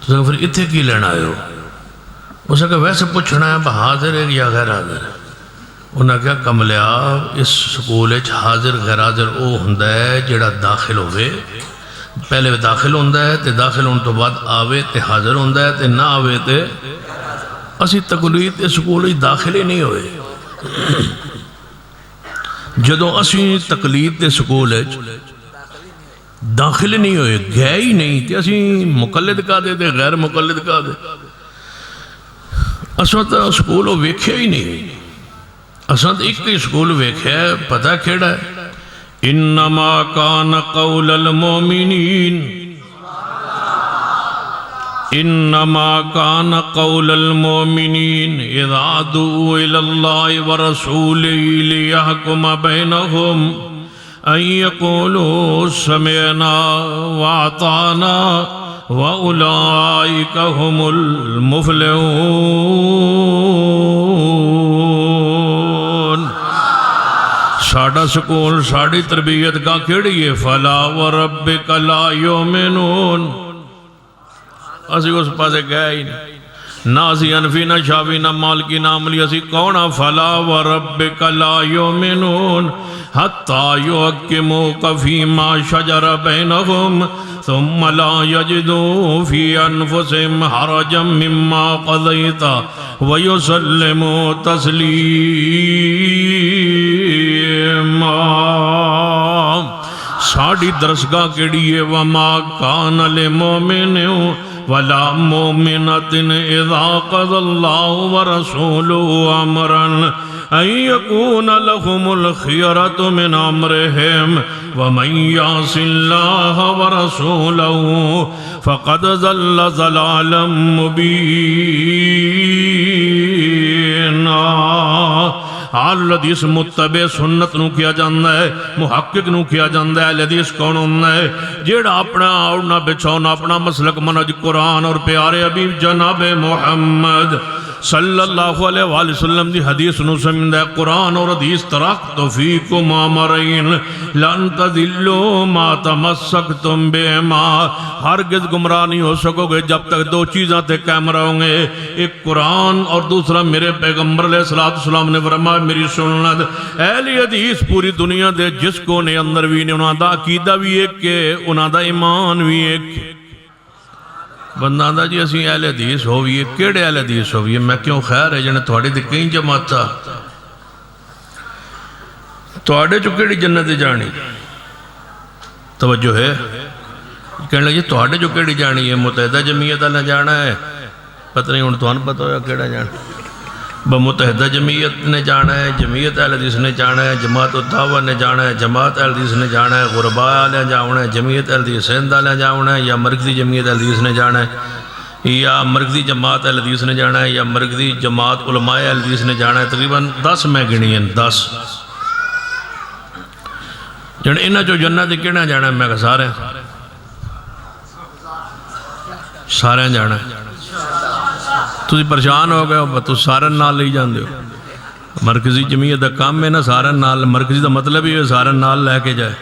تو پھر اتنے کی لینا آئے ہو؟ اس نے کہا ویسے پوچھنا ہے حاضر ہے یا غیر حاضر ہے؟ انہوں نے کہا کملیا اس سکول حاضر غیر حاضر وہ ہوتا ہے جڑا داخل ہوئے، پہلے داخل ہوتا ہے تے داخل ہونے تو بعد آوے تے حاضر ہوتا ہے تے نہ آوے تے اسی تقلید تے سکول داخل ہی نہیں ہوئے۔ جدو اسی تقلید تے سکول داخل نہیں ہوئے، گئے ہی نہیں تے اسی مقلد کا دے تے غیر مقلد کا دے، اساں تو سکول وہ ویکھیا ہی نہیں، اساں تو ایک ہی سکول ویکھیا ہے، پتہ کیڑا ہے؟ انما کان قول المؤمنین، انما کان قول المؤمنین اذا دعوا الی اللہ ورسولہ لیحکم بینہم ان یقولوا سمعنا واطعنا واولئک هم المفلحون۔ ساڑھا سکول ساڑھی تربیت کا کیڑی ہے؟ فلا وربک لا یؤمنون۔ اسی اس پاسے گئے ہی نہیں، نہ اسی انفی نہ شافی نہ مالکی نہ عملی، اسی کونا؟ فلا وربک لا یؤمنون حتی یحکموک فیما شجر بینہم ثم لا یجدوا فی انفسہم حرجا مما قضیت ویسلموا تسلیما۔ ساڑھی درسگاہ کیڑی ہے؟ وما کان لمؤمن ولا مؤمنۃ اذا قضى اللہ ورسولہ امرا ان یکون لهم الخیرۃ من امرہم ومن یعص اللہ ورسولہ فقد ضل ضلالا مبینا۔ اہل حدیث متبع سنت نو کیا جاندہ ہے، محقق نو کیا جاندہ ہے۔ اہل حدیث کون ہوندہ ہے؟ جیڑا اپنا اوڑنا بچھونا اپنا مسلک منہج قرآن اور پیارے حبیب جناب محمد صلی اللہ علیہ وآلہ وسلم دی حدیث نو سمجھتا ہے۔ قرآن اور حدیث ترکت فیکم امرین لن تضلوا ما تمسکتم بہما، ہرگز گمراہ نہیں ہو سکو گے جب تک دو چیزاں تے قائم رہو گے، ایک قرآن اور دوسرا میرے پیغمبر علیہ السلام نے فرمایا میری سنت۔ اہل حدیث پوری دنیا دے جس کو نے اندر بھی نے انہاں دا عقیدہ بھی ایک کہ انہاں دا ایمان بھی ایک۔ بندہ آندا جی اسی اہل حدیث ہوئیے، کیڑے اہل حدیث ہوئیے؟ میں کیوں خیر ہے جنہیں تھوڑی دی کہیں جماعتا تھوڑے جو کیڑی جنت جانی توجہ ہے؟ کہنے لگے تھوڑے جو کیڑی جانی ہے؟ متحدہ جمعیت اللہ جانا ہے، پتہ نہیں انہوں تو پتہ ہویا کیڑا جانا، متحدہ جمعیت نے جانا ہے، جمعیت اہل حدیث نے جانا ہے، جماعت الدعوہ نے جانا ہے، جماعت اہل حدیث نے جانا ہے، غرباء علیہ جانا ہے، جمعیت اہل حدیث سندھ علیہ جانا ہے، یا مرکزی جمعیت اہل حدیث نے جانا ہے، یا مرکزی جماعت اہل حدیث نے جانا ہے، یا مرکزی جماعت علماء اہل حدیث نے جانا ہے۔ تقریباً 10 میں گنی ہیں، 10 جنہیں انہاں جو جنت کہنا جانا ہے؟ میں کہا سارے جانا ہے۔ تسی پریشان ہو گئے تو سارے نال لے جان دے ہو، مرکزی جمعیت دا کام ہے نا سارے نال، مرکزی دا مطلب ہی ہے سارے نال لے کے جائے۔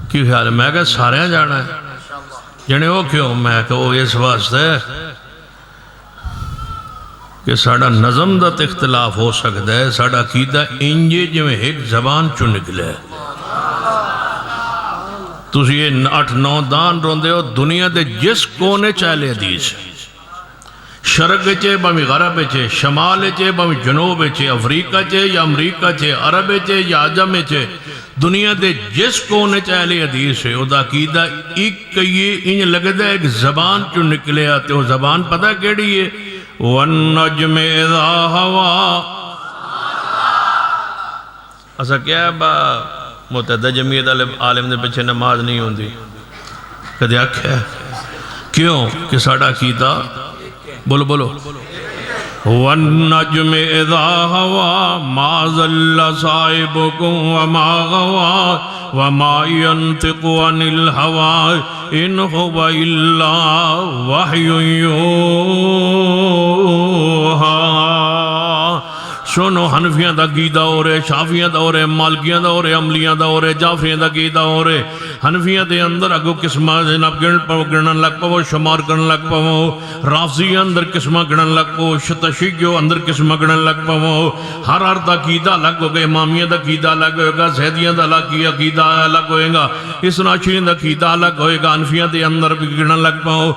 کی خیال ہے؟ میں کہا سارے جانا ہے جنے وہ کیوں؟ میں کہا وہ اس واسطے کہ ساڑا نظم دا اختلاف ہو سکتا ہے، ساڑا عقیدہ انجے جو ایک زبان چو نکلے ہے۔ تسی یہ 8-9 دان روندے ہو دنیا دے جس کونے چاہلے حدیث، شرق چے بامی غرب چے، شمال چے بامی جنوب چے، افریقہ چے یا امریکہ چے، عرب چے یا عجم چے، دنیا دے جس کونے چاہلے حدیث ہے او دا عقیدہ ایک کئیے انج لگتا ہے ایک زبان چو نکلے آتے ہو۔ زبان پتہ کیڑی ہے؟ وَالنَّجْمِ اِذَا هَوَا۔ ایسا کیا ہے با متحدہ جمعیت عالم دے پچھے نماز نہیں ہوندی؟ کدھے آکھیا ہے کیوں؟ کہ ساڑھا عقیدہ بولو بولو وَالنَّجْمِ اِذَا هَوَا مَا ضَلَّ صَائِبُكُمْ وَمَا غَوَا وَمَا يَنْتِقُ عَنِ الْهَوَا إِنْ هُوَ إِلَّا وَحْيٌ يُوحَىٰ۔ سنو حنفیاں دا عقیدہ ہو رہے، شافیاں دا ہو رہے، مالکیاں دا ہو رہے، عملیاں دا ہو رہے، جعفریاں دا عقیدہ ہو رہے، حنفیہ دے اندر اگو قسمہ جناب گرنن لگ پاو شمار کرن لگ پاو رافضی اندر قسمہ گرنن لگ پاو شتشیگیو اندر قسمہ گرنن لگ پاو ہر دا عقیدہ الگ ہوگا امامیہ دا عقیدہ الگ ہوگا زیدیہ دا عقیدہ الگ ہوگا اسنا عشرین دا عقیدہ الگ ہوگا حنفیہ دے اندر بھی گرنن لگ پاو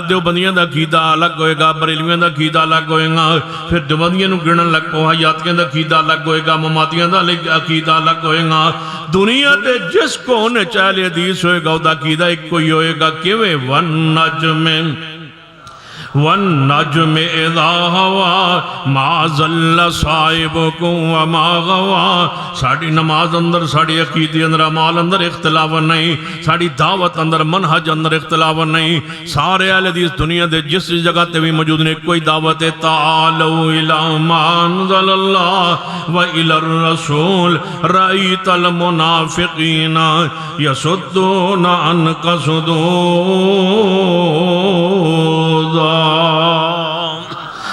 دیوبندیہ دا عقیدہ الگ ہوگا بریلویہ دا عقیدہ الگ ہوگا پھر دیوبندیہ نو گرنن لگ پاو حیاتیہ دا عقیدہ الگ ہوگا مماتیہ دا عقیدہ الگ ہوگا دنیا دے جس کو ہونے چاہلے حدیث ہوگا او دا عقیدہ ایک کوئی ہوگا کیوے والنجم اذا ہوا ما ظل صاحبکم وما غوا ساڑی نماز اندر ساڑی عقیدی اندر عمال اندر اختلاف نہیں ساڑی دعوت اندر منحج اندر اختلاف نہیں سارے اہل حدیث دنیا دے جس جگہ تے بھی موجود نے کوئی دعوت ہے تعالوا الی ما انزل اللہ و الی الرسول رأیت المنافقین یصدون عنک صدودا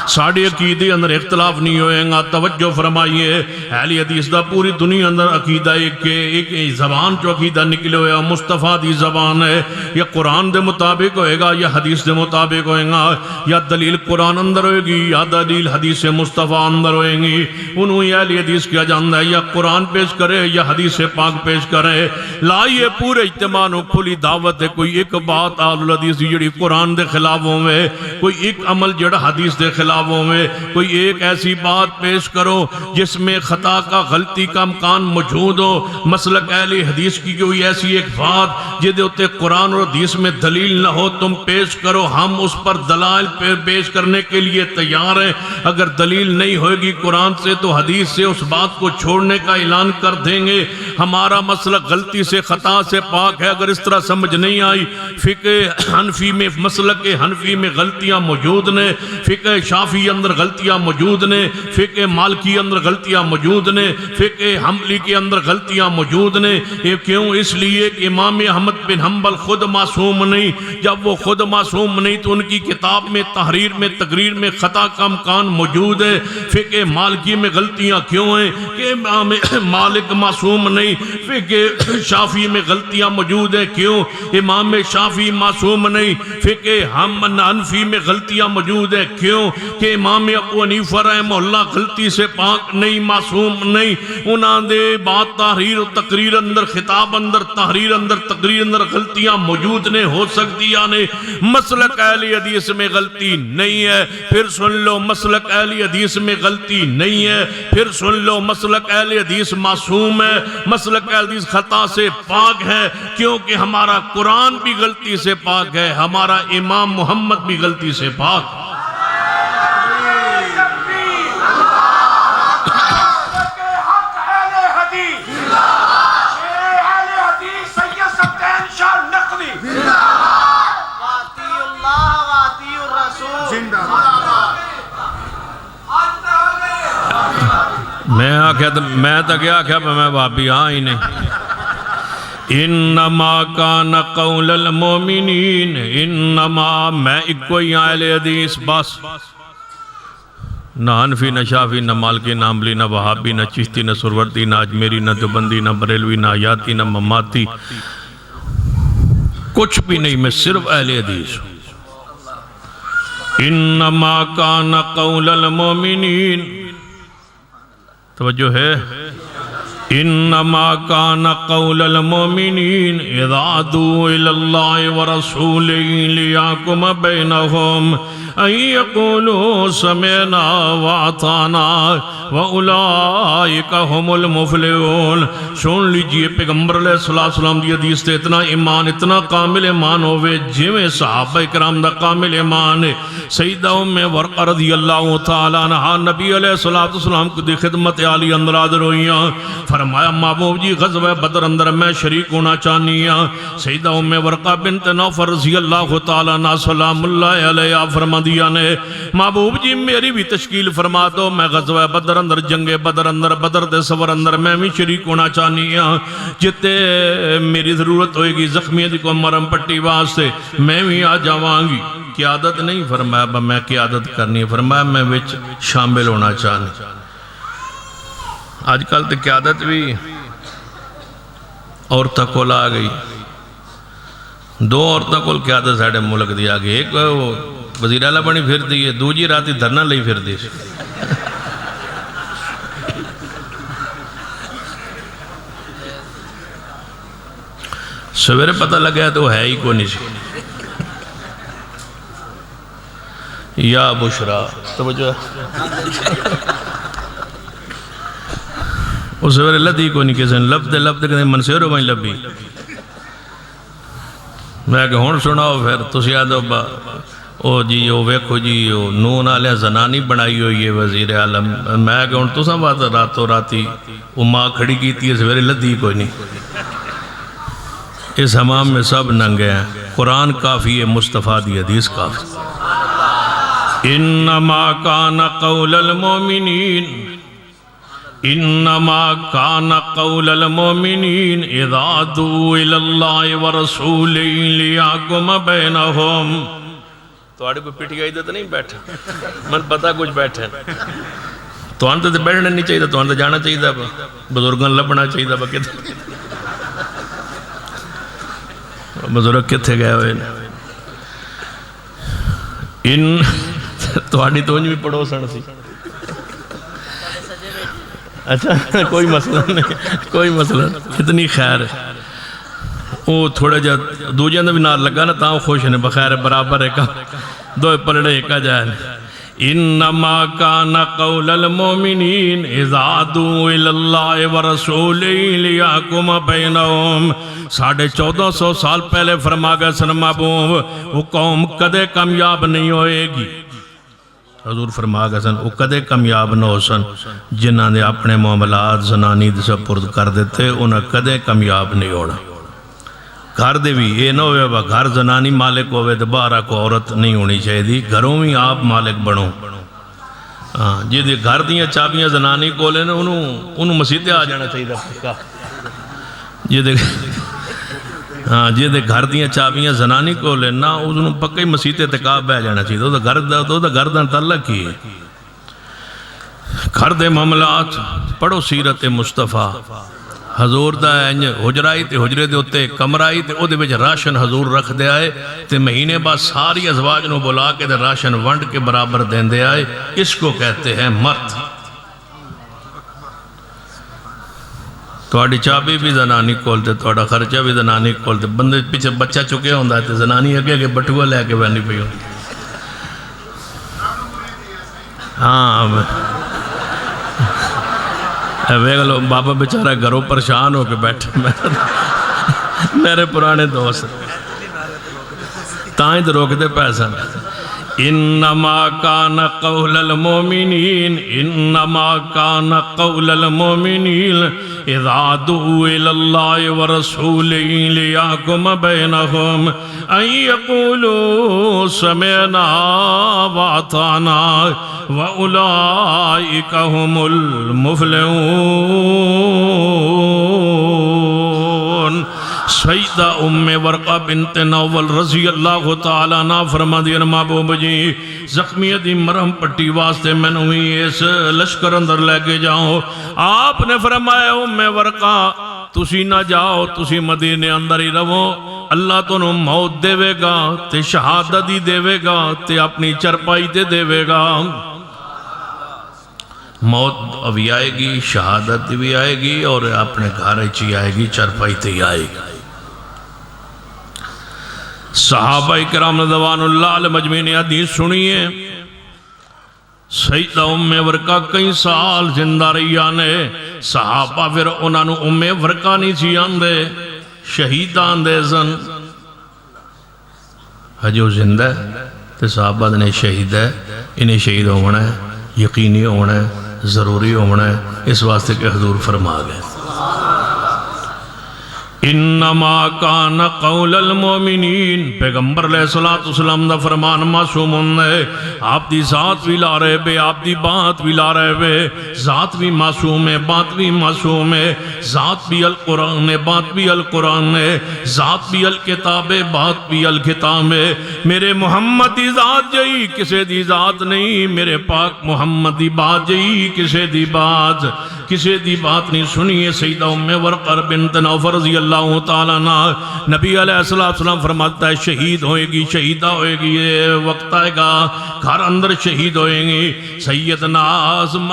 ساڑھے عقیدے اندر اختلاف نہیں ہوئے گا توجہ فرمائیے اہل حدیث دا پوری دنیا اندر عقیدہ ایک زبان جو عقیدہ نکلے ہوئے مصطفیٰ دی زبان ہے یا قرآن دے مطابق ہوئے گا یا حدیث دے مطابق ہوئے گا یا دلیل قرآن اندر ہوئے گی یا دلیل حدیث مصطفیٰ اندر ہوئے گی انہوں اہل حدیث کیا جاندہ ہے یا قرآن پیش کرے یا حدیث پاک پیش کرے لائیے پورے اجتماع نو کھلی دعوت ہے کوئی ایک بات اہل حدیث جڑی قرآن دے خلاف ہوئے کوئی ایک عمل جڑا حدیث دے خلاف میں کوئی ایک ایسی بات پیش کرو جس میں خطا کا غلطی کا امکان موجود ہو مسلک اہل حدیث کی کوئی ایسی ایک بات جدے ہوتے قرآن اور حدیث میں دلیل نہ ہو تم پیش کرو ہم اس پر دلائل پیش کرنے کے لیے تیار ہیں اگر دلیل نہیں ہوئے گی قرآن سے تو حدیث سے اس بات کو چھوڑنے کا اعلان کر دیں گے ہمارا مسلک غلطی سے خطا سے پاک ہے اگر اس طرح سمجھ نہیں آئی فقہ حنفی میں مسلک حنفی میں غلطیاں موجود نے فقہ شافعی اندر غلطیاں موجود نے فقہ مالکی اندر غلطیاں موجود نے فقہ حنبلی کے اندر غلطیاں موجود نے یہ کیوں اس لیے کہ امام احمد بن حنبل خود معصوم نہیں جب وہ خود معصوم نہیں تو ان کی کتاب میں تحریر میں تقریر میں خطا کا امکان موجود ہے فقہ مالکی میں غلطیاں کیوں ہیں کہ امام مالک معصوم نہیں فقہ شافعی میں غلطیاں موجود ہیں کیوں امام شافعی معصوم نہیں فقہ حنفی میں غلطیاں موجود ہیں کیوں کہ امام ابو حنیفہ رحمہ اللہ غلطی سے پاک نہیں معصوم نہیں انہاں دے بات تحریر و تقریر اندر خطاب اندر تحریر اندر تقریر اندر غلطیاں موجود نے ہو سکتی یعنی مسلک اہل حدیث میں غلطی نہیں ہے پھر سن لو مسلک اہل حدیث میں غلطی نہیں ہے پھر سن لو مسلک اہل حدیث معصوم ہے مسلک اہل حدیث خطا سے پاک ہے کیونکہ ہمارا قرآن بھی غلطی سے پاک ہے ہمارا امام محمد بھی غلطی سے پاک میں تو کیا کیا میں بابی ہاں ہی نہیں انما کان قول المومنین انما میں اکوئی اہل حدیث بس نہ حنفی نہ شافی نہ مالکی نہ حنبلی نہ وہابی نہ چشتی نہ سروردی نہ اجمیری نہ دیوبندی نہ بریلوی نہ حیاتی نہ مماتی کچھ بھی نہیں میں صرف اہل حدیث ہوں انما کان قول المومنین توجہ ہے انما کان قول المومنین اذا دعوا الی اللہ ورسولہ لیحکم بینہم ان یقولوا سمعنا واطعنا واولئک هم المفلحون سن لیجئے پیغمبر علیہ السلام دی حدیث تے اتنا ایمان اتنا کامل ایمان ہوئے جویں صحابہ کرام دا کامل ایمان ہے سیدہ ام ورقہ رضی اللہ تعالیٰ عنہ نبی علیہ السلام کو دی خدمت عالی اندر حاضر ہوئیاں فرمایا محبوب جی غزوہ بدر اندر میں شریک ہونا چاہنیاں سیدہ ام ورقہ بنت نوفل رضی اللہ تعالیٰ عنہ سلام اللہ علیہ فرما دیا نے محبوب جی میری بھی تشکیل فرما دو میں غزوہ بدر اندر جنگ بدر اندر بدر دے سفر اندر میں بھی شریک ہونا چاہنیاں جتے میری ضرورت ہوئے گی زخمیت کو مرم پٹی واسطے میں بھی آ جاواں گی قیادت نہیں فرمایا میں قیادت کرنی ہے فرمایا میں وچ شامل ہونا چاہنی آج کل تو قیادت بھی عورتوں کول آ گئی، دو عورتوں کول کیا تھا ساڑھے ملک دی آگے، ایک وزیر اعلیٰ بنی پھر دی ہے، دوجی راتی دھرنا لئی پھر دی. سویرے پتہ لگا تو ہے ہی کو نہیں سی. یا بشرا توجہ وہ سویرے لدھی کو نہیں کسی نے لب دے کہتے منسیرو بھائی لبی. میں کہ ہون سناؤ پھر تسی آدھو او جی او ویکھو جی او نون آلیاں زنانی بنائی ہوئی ہے وزیر عالم. میں کہ ہون تساں بات راتوں راتی وہ ماں کھڑی کیتی ہے سویرے لدھی کوئی نہیں. اس حمام میں سب ننگے ہیں. قرآن کافی ہے، مصطفیٰ دی حدیث کافی. انما کان قول المؤمنین قول المؤمنین اذا دعوا الی اللہ ورسولہ لیحکم بینہم. تو آڑے کوئی پیٹھی آئی تو نہیں بیٹھا، من پتہ کچھ بیٹھے تو آن تو بیٹھنے نہیں چاہیے، تو آن تو جانا چاہیے، بزرگاں لبنا چاہیے. بزرگ کتھے گئے ہوئے ان تو آڑی تو انج بھی پڑھو سن سی. اچھا کوئی مسئلہ نہیں، کوئی مسئلہ نہیں، اتنی خیر ہے. وہ تھوڑا جا دو جاندہ بھی نار لگا نا تاں خوش ہیں، بخیر برابر ہے کا دو پلڑے ایک جائے. انما کان قول المؤمنین اذا دعوا الی اللہ ورسولہ لیحکم بینہم. 1450 سال پہلے فرما گئے سن محبوب وہ قوم کدے کامیاب نہیں ہوئے گی. حضور فرما گئے سن وہ کدے کامیاب نہ ہو سن جنہاں نے اپنے معاملات زنانی دے سپرد کر دیتے، انہاں کدے کامیاب نہیں ہونا. گھر دے بھی یہ نہ ہوئے با گھر زنانی مالک ہوئے تو باہرہ کو عورت نہیں ہونی چاہیے دی. گھروں میں آپ مالک بنو. جی دے گھر دیاں چابیاں زنانی کو لے نا انہوں مسیحتے آ جانا چاہیے دا. جی دے گھر دیاں چابیاں زنانی کو لے نا انہوں پکے مسیحتے تکاب بہ جانا چاہیے. تو دا گھر دن تعلق ہی ہے. گھر دے معاملات پڑھو سیرت مصطفیٰ. حضور دا حجرائی تے حجرے دے ہوتے کمرائی تے او دے بچ راشن حضور رکھ دے آئے تے مہینے بعد ساری ازواج نو بلا کے دے راشن ونڈ کے برابر دین دے آئے. اس کو کہتے ہیں مرد. توڑی چابی بھی زنانی کھولتے، توڑا خرچہ بھی زنانی کھولتے. بندے پیچھے بچہ چکے ہوندہ ہے زنانی اگے کہ بٹھوا لے کے بہنی پہ ہوندی. ہاں ویگلو بابا بیچارہ گھروں پریشان ہو کے بیٹھے میرے پرانے دوست تائیں تو روک دے پیسہ. انما کان قول المؤمنین اذا دعوا الی اللہ ورسولہ لیحکم بینہم ان یقولوا سمعنا واطعنا واولئک هم المفلحون. سیدہ ام ورقہ بنت نوفل رضی اللہ تعالیٰ عنہ فرما دیا محبوب جی زخمی دی مرہم پٹی واسطے میں نوی اس لشکر اندر لے کے جاؤں. آپ نے فرمایا ام ورقہ تسی نہ جاؤ، تسی مدینے اندر ہی رہو. اللہ تو نو موت دے گا تے شہادت ہی دے گا تے اپنی چرپائی دے گا. موت ابھی آئے گی، شہادت بھی آئے گی اور اپنے گھر چی آئے گی، چرپائی تے آئے گی. صحابہ کرام رضوان اللہ علیہ مجمعین حدیث سنیے. سیدہ ام ورقہ کئی سال زندہ رہی آنے. صحابہ پھر انہوں نے ام ورقہ نہیں سی آندے، شہیدان دے زن. جو زندہ ہے تو صحابہ نے شہید ہے، انہیں شہید ہونا ہے، یقینی ہونا ہے، ضروری ہونا ہے. اس واسطے کہ حضور فرما گئے انما کان قول المؤمنین. پیغمبر علیہ السلام دا فرمان معصوم ہے. آپ دی ذات بھی لا رہے بے، آپ دی بات بھی لا رہے بے. ذات بھی معصوم ہے، بات بھی معصوم ہے. ذات بھی القرآن ہے، بات بھی القرآن ہے. ذات بھی الکتاب ہے، بات بھی الکتاب ہے. میرے محمد دی ذات جئی کسے دی ذات نہیں، میرے پاک محمد دی بات جئی کسے دی بات. کسی دی بات نہیں سنی ہے۔ سیدہ ام ورقہ بنت نوفل رضی اللہ تعالیٰ عنہ، نبی علیہ السلام فرماتا ہے شہید ہوئے گی، شہیدہ ہوئے گی، یہ وقت آئے گا گھر اندر شہید ہوئیں گی۔ سیدنا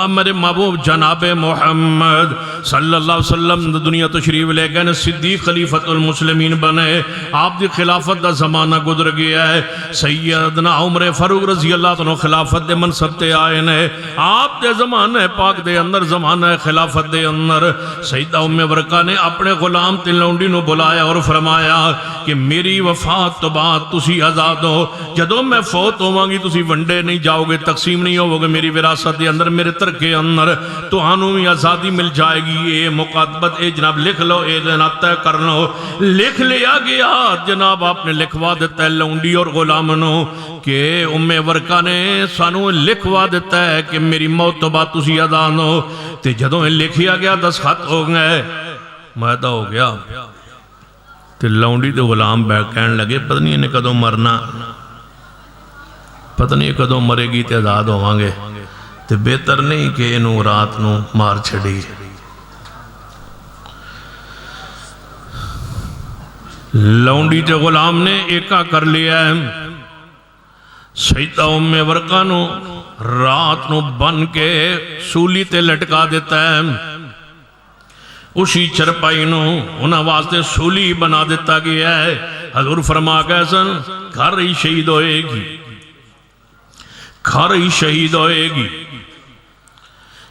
میرے محبوب جناب محمد صلی اللہ علیہ وسلم دنیا تشریف لے گئے، صدیق خلیفۃ المسلمین بنے، آپ دی خلافت دا زمانہ گزر گیا ہے۔ سیدنا عمر فاروق رضی اللہ عنہ خلافت دے منصب تے آئے نے، آپ دے زمانہ پاک دے اندر زمانہ خلافت دے اندر سیدہ ام ورقہ نے اپنے غلام تے لونڈی نو بلایا اور فرمایا کہ میری وفات تو بعد تسی آزاد ہو، جدوں میں فوت ہوواں گی تسی ونڈے نہیں جاؤ گے، تقسیم نہیں ہوو گے میری وراثت دے اندر، میرے ترکے اندر تو آنوں بھی آزادی مل جائے گی۔ اے مقادبت اے جناب لکھ لو، اے جناب طے کر لو۔ لکھ لیا گیا جناب، آپ نے لکھوا دیتا ہے لونڈی اور غلام نو کہ ام ورقہ نے سانو لکھوا دیتا ہے کہ میری موت تو بعد تسی آزاد ہو۔ تے جدوں لکھیا گیا دستخط ہو گئے، معاہدہ ہو گیا، تے لونڈی تے غلام بیٹھ کہنے لگے پتہ نہیں انہیں کدوں مرنا، پتہ نہیں کدوں مرے گی تے آزاد ہوواں گے، تے بہتر نہیں کہ انہوں رات نو مار چھڑی۔ لونڈی تے غلام نے ایکا کر لیا ہے، سیدہ ام ورقہ نو رات نو بن کے سولی تے لٹکا دیتا ہے، اسی چرپائی نو انہاں واسطے سولی بنا دیتا گیا ہے۔ حضور فرما گئے سن گھر ہی شہید ہوئے گی، گھر ہی شہید ہوئے گی۔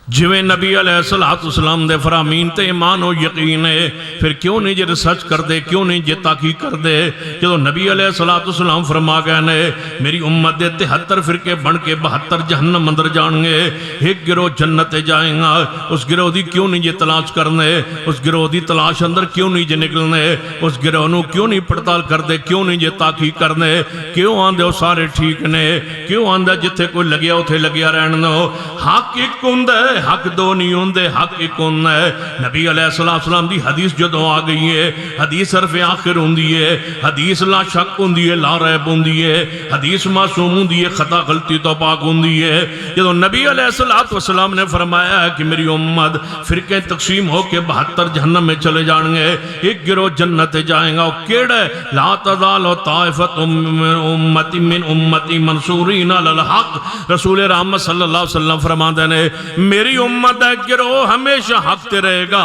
جویں نبی علیہ السلام دے فرامین تے ایمان و یقین ہے، پھر کیوں نہیں جے ریسرچ کر دے، کیوں نہیں جے تحقیق کر دے؟ جدو نبی علیہ السلام فرما گئے نے میری امت دے 73 فرقے بن کے 72 جہنم اندر جان گے، ایک گروہ جنت جائیں گا، اس گروہ دی کیوں نہیں جے تلاش کرنے، اس گروہ دی تلاش اندر کیوں نہیں جے نکلنے، اس گروہ نو کیوں نہیں پڑتال کر دے، کیوں نہیں جے تحقیق کرنے، کیوں آندے وہ سارے ٹھیک نے، کیوں آندے جتھے کوئی لگیا اتھے لگیا رہن دو، حق ایک ہوندے، حق دو نہیں ہوندے، حق ایک ہوندے۔ نبی علیہ السلام دی حدیث جدوں آ گئی ہے، حدیث حرف آخر ہوندی ہے، حدیث لا شک ہوندی ہے، لا ریب ہوندی ہے، حدیث معصوم ہوندی ہے، خطا غلطی تو پاک ہوندی ہے۔ جدوں نبی علیہ السلام نے فرمایا کہ میری امت فرقے تقسیم ہو کے 72 جہنم میں چلے جائیں گے، ایک گروہ جنت جائیں گا، وہ کیڑے لا تزال طائفۃ امتی من امتی منصورین علی الحق۔ رسول رحمت صلی اللہ علیہ وسلم فرماتے ہیں میری امت ہے گروہ ہمیشہ حق تے رہے گا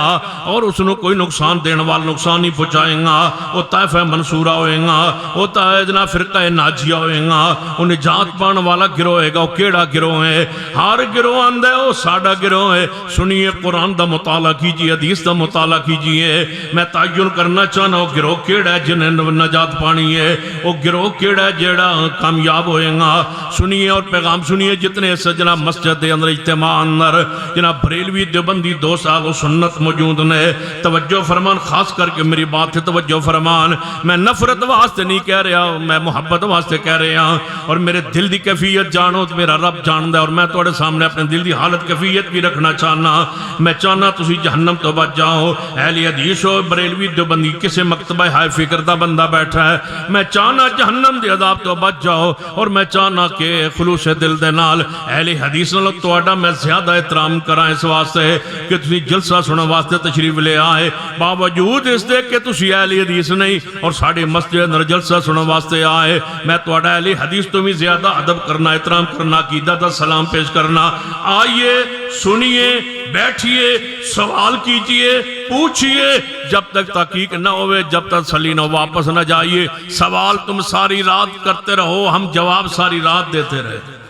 اور اس نے کوئی نقصان دینے والا نقصان نہیں پہنچائیں گا، وہ طائفہ منصورہ ہوئے گا، وہ جناب فرقہ ناجیہ ہوئے گا، وہ نجات پانے والا گروہ ہوئے گا۔ وہ کیڑا گروہ ہے؟ ہر گروہ اندر وہ ساڑا گروہ ہے۔ سنیے قرآن دا مطالعہ کیجئے، حدیث دا مطالعہ کیجئے۔ میں تعین کرنا چاہنا وہ گروہ کیڑا ہے جنہیں نجات پانی ہے، وہ گروہ کیڑا ہے جیڑا کامیاب ہوئے گا۔ سنیے اور پیغام سنیے، جتنے سجنہ مسجد دے اندر اجتماع اندر جناب بریلوی دیوبندی 2 سال و سنت موجود نے، توجہ فرمان، خاص کر کے میری بات ہے توجہ فرمان، میں نفرت واسطے نہیں کہہ رہا، میں محبت واسطے کہہ رہا، اور میرے دل دی کیفیت جانو تو میرا رب جاندہ، اور میں توڑے سامنے اپنے دل دی حالت کیفیت بھی رکھنا چاہنا۔ میں چاہنا تسی جہنم تو بچ جاؤ، اہل حدیث ہو بریلوی دیوبندی کسے مکتبہ ہائے فکر دا بندہ بیٹھا ہے، میں چاہنا جہنم دے عذاب تو بچ جاؤ، اور میں چاہنا کہ خلوص دل دے نال اہل حدیث نال تواڈا میں زیادہ احترام کرائیں اس واسطے کہ تسی جلسہ سننے واسطے تشریف لے آئے، باوجود اس دے کہ تسی اہل حدیث نہیں اور ساڑھے مسجد اندر جلسہ سننے واسطے آئے۔ میں تواڈا اہل حدیث تو بھی زیادہ ادب کرنا، احترام کرنا، عقیدہ دا سلام پیش کرنا۔ آئیے، سنیے، بیٹھیے، سوال کیجئے، پوچھئے، جب تک تحقیق نہ ہوئے، جب تک سلی نہ واپس نہ جائیے۔ سوال تم ساری رات کرتے رہو، ہم جواب ساری رات دیتے رہے۔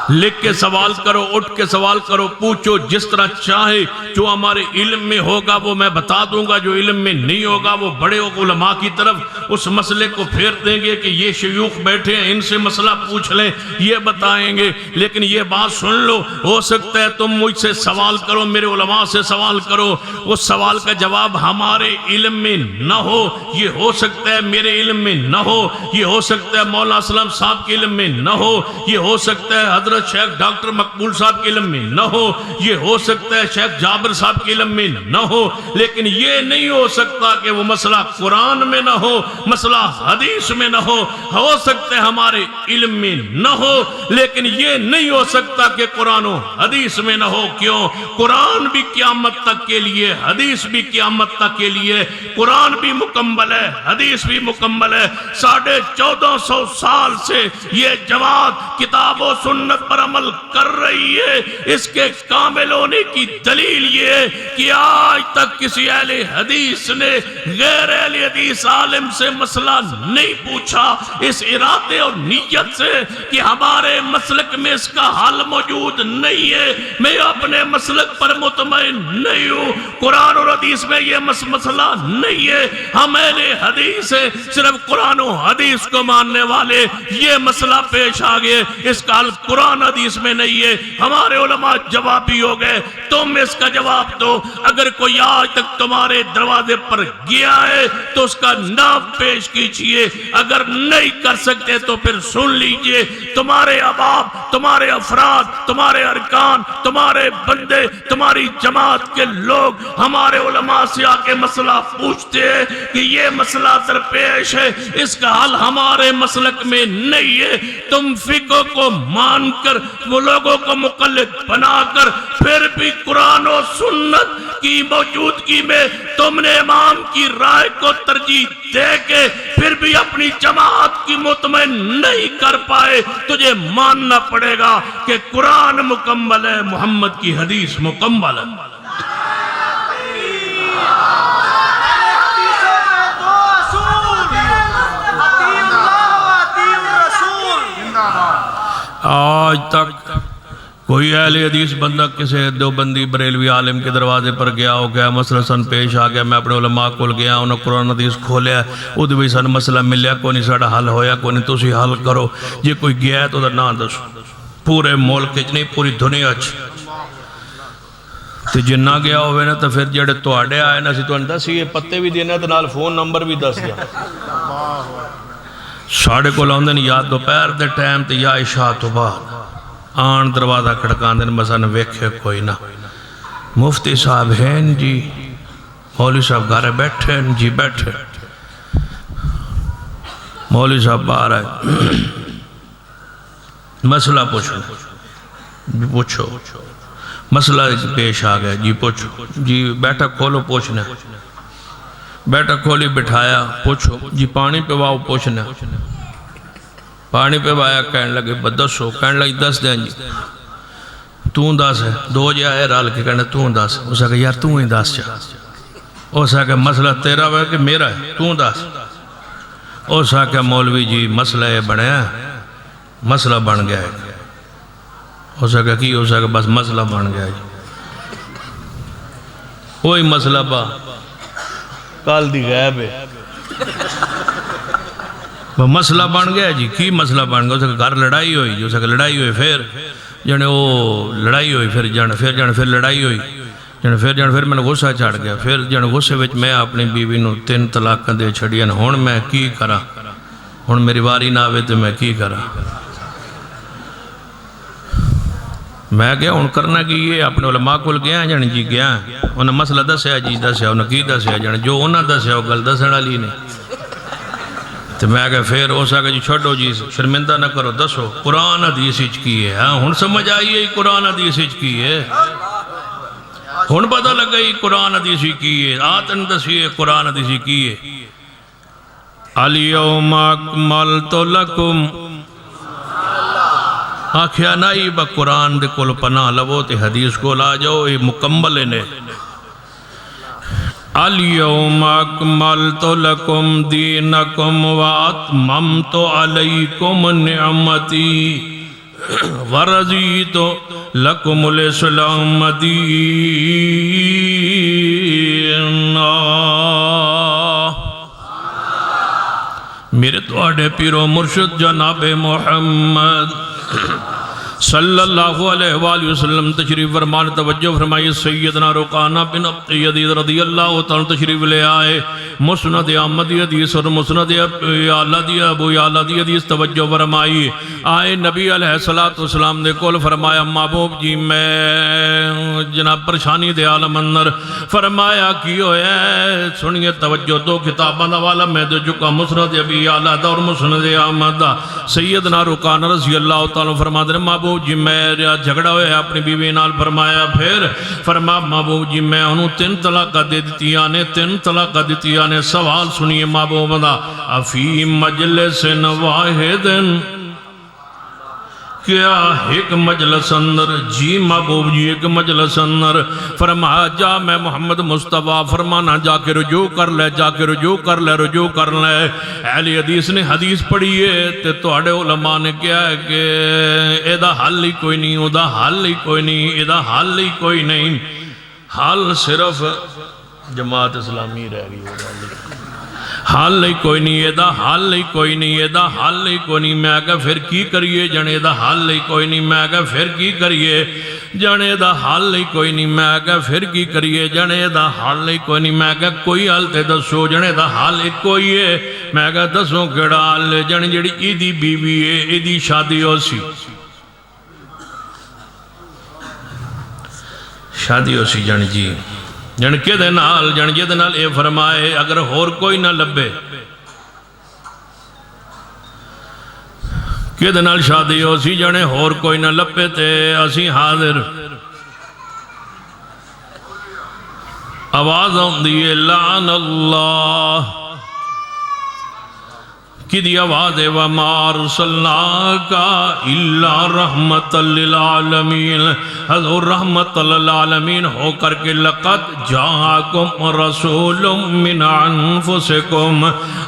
لکھ کے سوال کرو، اٹھ کے سوال کرو، پوچھو جس طرح چاہے، جو ہمارے علم میں ہوگا وہ میں بتا دوں گا، جو علم میں نہیں ہوگا وہ بڑے علماء کی طرف اس مسئلے کو پھیر دیں گے کہ یہ شیوخ بیٹھے ہیں، ان سے مسئلہ پوچھ لیں، یہ بتائیں گے۔ لیکن یہ بات سن لو، ہو سکتا ہے تم مجھ سے سوال کرو، میرے علماء سے سوال کرو، اس سوال کا جواب ہمارے علم میں نہ ہو، یہ ہو سکتا ہے میرے علم میں نہ ہو، یہ ہو سکتا ہے مولانا اسلم صاحب کے علم میں نہ ہو، یہ ہو سکتا ہے حضرت حضرت شیخ ڈاکٹر مقبول صاحب کے علم میں نہ ہو، یہ ہو سکتا ہے شیخ جابر صاحب کے علم میں نہ ہو، لیکن یہ نہیں ہو سکتا کہ وہ مسئلہ قرآن میں نہ ہو، مسئلہ حدیث میں نہ ہو سکتا ہے ہمارے علم میں نہ ہو، لیکن یہ نہیں ہو سکتا کہ قرآن و حدیث میں نہ ہو۔ کیوں؟ قرآن بھی قیامت تک کے لیے، حدیث بھی قیامت تک کے لیے، قرآن بھی مکمل ہے، حدیث بھی مکمل ہے۔ 1450 سال سے یہ جماعت کتاب و سنت پر عمل کر رہی ہے۔ اس کے کامل ہونے کی دلیل یہ ہے کہ آج تک کسی اہل حدیث نے غیر اہل حدیث عالم سے مسئلہ نہیں پوچھا اس ارادے اور نیت سے کہ ہمارے مسلک میں اس کا حل موجود نہیں ہے، میں اپنے مسلک پر مطمئن نہیں ہوں، قرآن اور حدیث میں یہ مسئلہ نہیں ہے، ہم اہل حدیث ہیں، صرف قرآن و حدیث کو ماننے والے، یہ مسئلہ پیش آگئے، اس کا حل قرآن حدیث میں نہیں ہے۔ ہمارے علماء جوابی ہو گئے، تم اس کا جواب دو۔ اگر کوئی آج تک تمہارے دروازے پر گیا ہے تو اس کا نام پیش کیجئے، اگر نہیں کر سکتے تو پھر سن لیجئے، تمہارے احباب، تمہارے افراد، تمہارے ارکان، تمہارے بندے، تمہاری جماعت کے لوگ ہمارے علماء سے آ کے مسئلہ پوچھتے ہیں کہ یہ مسئلہ درپیش ہے، اس کا حل ہمارے مسلک میں نہیں ہے، تم فقہ کو مان کر وہ لوگوں کو مقلد بنا کر پھر بھی قرآن و سنت کی موجودگی میں تم نے امام کی رائے کو ترجیح دے کے پھر بھی اپنی جماعت کی مطمئن نہیں کر پائے، تجھے ماننا پڑے گا کہ قرآن مکمل ہے، محمد کی حدیث مکمل ہے۔ آج تک کوئی اہل حدیث بندہ کسی دیوبندی بریلوی عالم کے دروازے پر گیا ہو گیا، مسئلہ سن پیش آ گیا، میں اپنے علماء کو گیا، انہوں نے قرآن حدیث کھولیا، وہ بھی سن مسئلہ ملیا، کوئی نہیں ساڑا حل ہویا، کوئی نہیں تسی حل کرو، یہ کوئی گیا ہے تو در نہ دسو، پورے ملک نہیں پوری دنیا تو جن نہ گیا ہوئے نا تو پھر جڑے تو آڑے آئے نا سی تو انہیں دس یہ پتے بھی دینا تو نال فون نمبر بھی دس دیا ساڑھے کو لاؤں یا دوپہر دے ٹائم تے یا عشاء تو بعد آن دروازہ کھڑکان دن مثلا ویکھے کوئی نہ، مفتی صاحب ہیں جی، مولوی صاحب گھر بیٹھے ہیں جی، بیٹھے مولوی صاحب باہر آئے، مسئلہ پوچھو، مسئلہ پیش آ گیا جی، پوچھو جی، بیٹھا کھولو پوچھنا، بیٹھا کھولی بٹھایا، پوچھو جی، پانی پہ واؤ پوچھنا، پانی پہ وایا کہنے لگے دسو، کہنے لگے دس دیں جی، تون دس ہے، دو جی آئے رال کے کہنے تون دس، اسے کہا یار تون ہی دس چاہ، اسے کہا مسئلہ تیرا ہے کہ میرا ہے، تون دس، اسے کہا مولوی جی مسئلہ یہ بنے ہیں، مسئلہ بن گیا ہے، اسے کہا کی، اسے کہا بس مسئلہ بن گیا ہے، کوئی مسئلہ با کال دی غیب ہے، وہ مسئلہ بن گیا جی، کی مسئلہ بن گیا، اسے کہا گھر لڑائی ہوئی جی، اسے کہا لڑائی ہوئی، پھر جانے وہ لڑائی ہوئی، پھر لڑائی ہوئی، پھر میں نے غصہ چڑھ گیا، پھر جانے غصے وچ میں اپنی بیوی نو 3 طلاق دے چھڑیاں، ہن میں کی کرا، ہن میری واری نہ آوے تو میں کی کرا، میں گیا ہن کرنا کی یہ اپنے علماء کو گیا جانے جی گیا، انہیں مسئلہ دسیا جی دسیا، انہیں کی دسیا جانے جو انہیں دسیا وہ گل دسنا لی نہیں، تو میں کہا پھر ہو سکا جی چھوڑو جی شرمندہ نہ کرو، دسو قرآن حدیث اچ کی ہے، ہاں ہن سمجھ آئی ہے قرآن حدیث اچ کی ہے، ہن پتہ لگ گئی قرآن حدیث کی ہے، آتن دسیے قرآن حدیث کی ہے، الیوم اکملت لکم، آکھیا نائی با قرآن دے کل پناہ لو تے حدیث کو لا جاؤ، یہ مکمل نے، الیوم اکملت لکم دینکم واتممت علیکم نعمتی ورضیت لکم الاسلام دینا۔ میرے توڑے پیرو مرشد جناب محمد صلی اللہ علیہ وآلہ وسلم تشریف فرمان، توجہ فرمائیے، سیدنا رقانہ بن عبد یزید رضی اللہ تعالیٰ تشریف لے آئے، مسند احمد دی حدیث اور مسند اعلیٰ دی ابو اعلیٰ دی حدیث توجہ فرمائی. آئے نبی علیہ السلام دے کول فرمایا محبوب جی میں جناب پریشانی دے عالم اندر. فرمایا کی ہویا ہے سنیے توجہ دو کتاباں دا والا میں دے چکا مسند ابی اعلیٰ دا اور مسند احمد دا. سیدنا رکان رضی اللہ تعالیٰ فرما دے محبوب جی میرا جھگڑا ہویا اپنی بیوی نال. فرمایا پھر فرما محبوب جی میں انہوں 3 طلاق دے دیتیاں نے 3 طلاق دیتیاں نے. سوال سنیے محبوب دا افی مجلس واحد کیا ایک مجلس اندر؟ جی محبوب جی ایک مجلس اندر. فرمایا جا میں محمد مصطفیٰ فرمانا جا کے رجوع کر لے جا کے رجوع کر لے رجوع کر لے. اہل حدیث نے حدیث پڑھی ہے تے تواڈے علماء نے کیا ہے کہ ایدہ حل ہی کوئی نہیں ادا حل ہی کوئی نہیں ایدہ حل ہی کوئی نہیں. حل صرف جماعت اسلامی رہ گئی حل ہی کوئی نہیں ایدہ حل ہی کوئی نہیں ایدہ حل ہی کوئی نہیں. میں کہا پھر کی کریے جنے دا حل ہی کوئی نہیں. میں کہا پھر کی کریے جنے دا حل ہی کوئی نہیں. میں کہا پھر کی کریے جنے دا حل ہی کوئی نہیں. میں کہا کوئی حل تے دسو جنے دا حل ہی کوئی ہے. میں کہا دسو کیڑا حل ہے جنے جڑی ایدی بیوی ہے ایدی شادی ہو سی شادی ہو سی جن جی جن کے دے نال جن جے دے نال اے فرمائے اگر اور کوئی نہ لبے کہ دے نال شادی ہو سی جنے اور کوئی نہ لبے تے اسی حاضر. آواز آن دیئے لعن اللہ کی دی آواز ہے وَمَا أَرْسَلْنَاكَ إِلَّا رَحْمَةً لِلْعَالَمِينَ. حضور رحمت للعالمین ہو کر کے لَقَدْ جَاءَكُمْ رَسُولٌ مِّنْ أَنفُسِكُمْ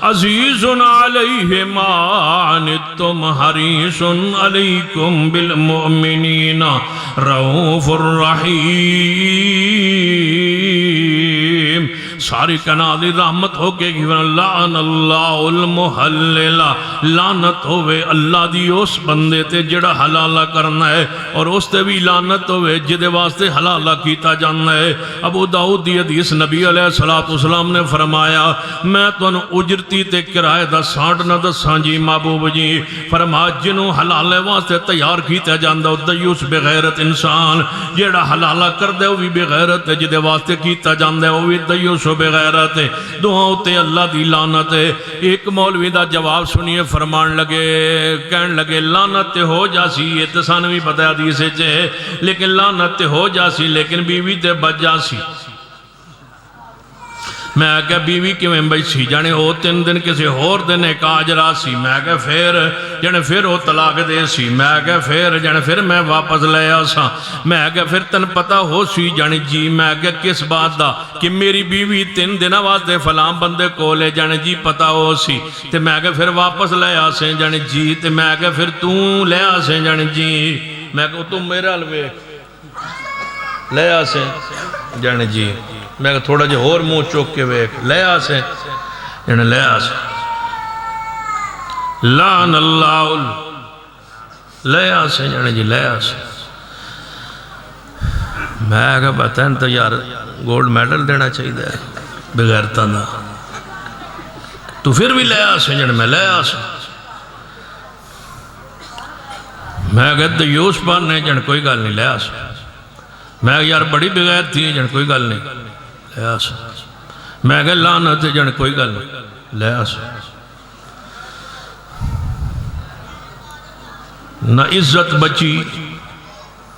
عَزِيزٌ عَلَيْهِ مَا عَنِتُّمْ حَرِيصٌ عَلَيْكُمْ بِالْمُؤْمِنِينَ رَءُوفٌ رَحِيمٌ. ساری کائناتی رحمت ہو کے لعن اللہ المحلل لعنت ہوئے اللہ دی اس بندے تے جڑا حلالہ کرنا ہے اور اس تے بھی لعنت ہوئے جدے واسطے حلالہ کیتا جانا ہے. ابو داؤد دی حدیث نبی علیہ السلام نے فرمایا میں تو اجرتی تے کرائے دا سانڈ نہ دساں جی محبوب جی. فرمایا جنہوں حلالے واسطے تیار کیتا جاندہ او دیوس بغیرت انسان جڑا حلالہ کر دے وہ بھی بغیرت ہے جدے واسطے کیتا جاندہ وہ بھی دیوس بغیرت ہے. دعاؤں تے اللہ دی لعنت ہے. ایک مولوی دا جواب سنیے فرمان لگے کہن لگے لعنت ہو جاسی یہ تے سانوی بھی پتہ حدیث ہے لیکن لعنت ہو جاسی لیکن بیوی تے بچ جاسی. میں کہا بیوی کیویں بیسی جانے او 3 دن کسی اور دن ایک آجرا سی. میں کہا پھر جانے پھر او طلاق دے سی. میں کہا پھر جانے پھر میں واپس لے آسا. میں کہا پھر تن پتہ ہو سی جانے جی. میں کہا کس بات دا کہ میری بیوی 3 دن واسطے فلاں بندے کو لے جانے جی پتہ ہو سی. تے میں کہا پھر واپس لے آسیں جانے جی. تے میں کہا پھر توں لے آسیں جانے جی. میں کہا تم میرا لوے لے آسیں جانے جی. میں کہا تھوڑا جے اور منہ چوک کے ویک لے آسیں جانے لے آسیں. لعن اللہ لے آسیں جانے جی لے آسیں. میں کہا بتائیں تو یار گولڈ میڈل دینا چاہیے دے بغیر تندہ تو پھر بھی لے آسیں جانے میں لے آسیں. میں کہا دیوس پاننے جانے کوئی گل نہیں لے آسیں. میں کہا یار بڑی بغیر تھی جانے کوئی گل نہیں لے آسیں. میں کہا لعنت جانے کوئی گل نہیں لے آسیں. نہ عزت بچی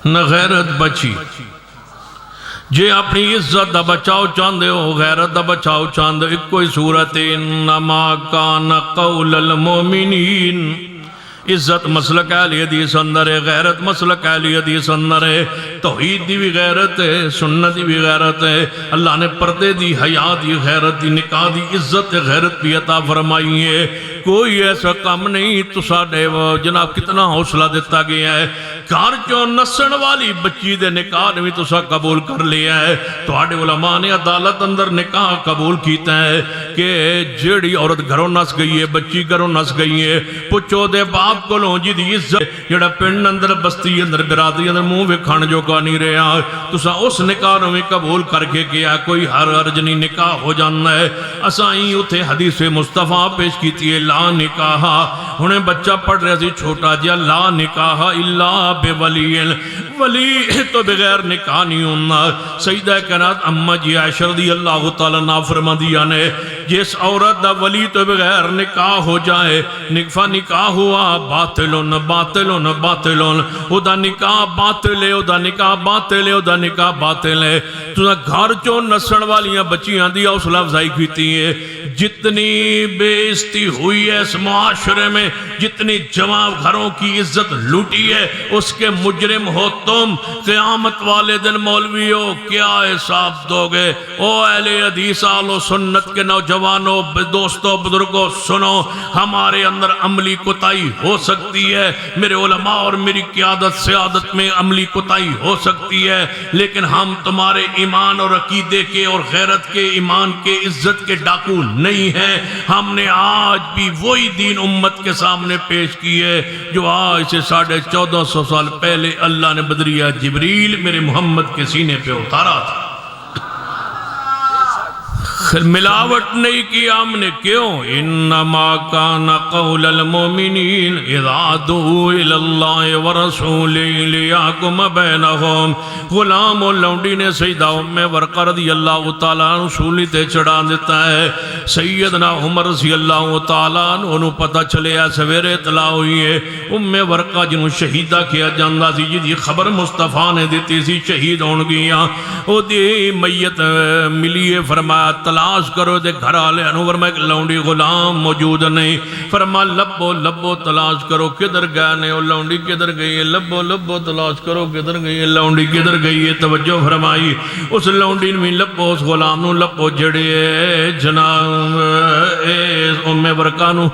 نہ غیرت بچی. جے اپنی عزت دا بچاؤ چاندے ہو غیرت دا بچاؤ چاندے ہو ایک کوئی صورت انما کان قول المومنین. عزت مسلک اہل حدیث اندر ہے غیرت مسلک اہل حدیث اندر ہے. توحید دی بھی غیرت ہے سنت دی بھی غیرت ہے. اللہ نے پردے دی حیا دی غیرت دی نکاح دی عزت غیرت بھی عطا فرمائی ہے. کوئی ایسا کام نہیں تو ساڑھے جناب کتنا حوصلہ دیتا گیا ہے گھر چوں نسن والی بچی دے نکاح نے بھی تسا قبول کر لیا ہے. تواڈے علماء نے عدالت اندر نکاح قبول کیتا ہے کہ جیڑی عورت گھروں نس گئی ہے, بچی گھروں نس گئی ہے, پچھو دے باپ کو لوں جی دی عزت جیڑا پنڈ اندر بستی اندر برادری اندر منہ وکھان جو کا نہیں رہا, تسا اس نکاح میں قبول کر کے کیا کوئی ہر عرض نہیں, نکاح ہو جانا ہے. اسائیں اتھے حدیث مصطفیٰ پیش کیتی ہے لا نکاح, انہیں بچہ پڑھ رہے سی چھوٹا جیا, لا نکاح الا بولی, ولی تو بغیر نکاح نہیں ہونا. سیدہ کائنات اما جی عائشہ رضی اللہ تعالیٰ عنہ فرماندیاں نے جس عورت دا ولی تو بغیر نکاح ہو جائے, نکاح ہوا باطلون باطلون باطلون, او دا نکاح باطل ہے, او دا نکاح باطل ہے, او دا نکاح باطل ہے. تو گھر چوں نسن والیاں بچیاں دی حوصلہ افزائی کیتی ہے. جتنی بے عزتی ہوئی ہے اس معاشرے میں, جتنی جوان گھروں کی عزت لوٹی ہے, اس کے مجرم ہو تم. قیامت والے دن مولوی ہو کیا حساب دو گے؟ او اہل حدیث اہل سنت کے نوجوانوں, دوستوں, بزرگوں, سنو, ہمارے اندر عملی کوتاہی ہو سکتی ہے, میرے علماء اور میری قیادت سیادت میں عملی کوتاہی ہو سکتی ہے, لیکن ہم تمہارے ایمان اور عقیدے کے اور غیرت کے, ایمان کے, عزت کے ڈاکو نہیں ہیں. ہم نے آج بھی وہی دین امت کے سامنے پیش کی ہے جو آج سے 1450 سال پہلے اللہ نے بدریہ جبریل میرے محمد کے سینے پہ اتارا تھا. ملاوٹ نہیں کیا ہم نے, کیوں؟ انما کان قول المومنین اذا دعوا الی اللہ ورسولہ لیحکم بینہم. غلام و لونڈی نے سیدہ ام ورقہ رضی اللہ تعالیٰ عنہ سولی تے چڑھا دیتا ہے. سیدنا عمر رضی اللہ تعالیٰ عنہ انہوں پتہ چلے ہے, سویرے اطلاع ہوئی ہے ام ورقہ جنہوں شہیدہ کیا جاندہ سی, جی خبر مصطفیٰ نے دیتی سی شہید ہون گیا, او دی میت ملیے. فرمایا تلاش کرو دے گھر آلے انور میں لونڈی غلام موجود نہیں. فرما لبو لبو تلاش کرو کدھر گئے نے, او لونڈی کدھر گئی ہے, لبو لبو تلاش کرو کدھر گئی ہے, لونڈی کدھر گئی ہے. توجہ فرمائی, اس لونڈی میں لبو, اس غلام نو لبو جڑے جناب ام ورقہ نو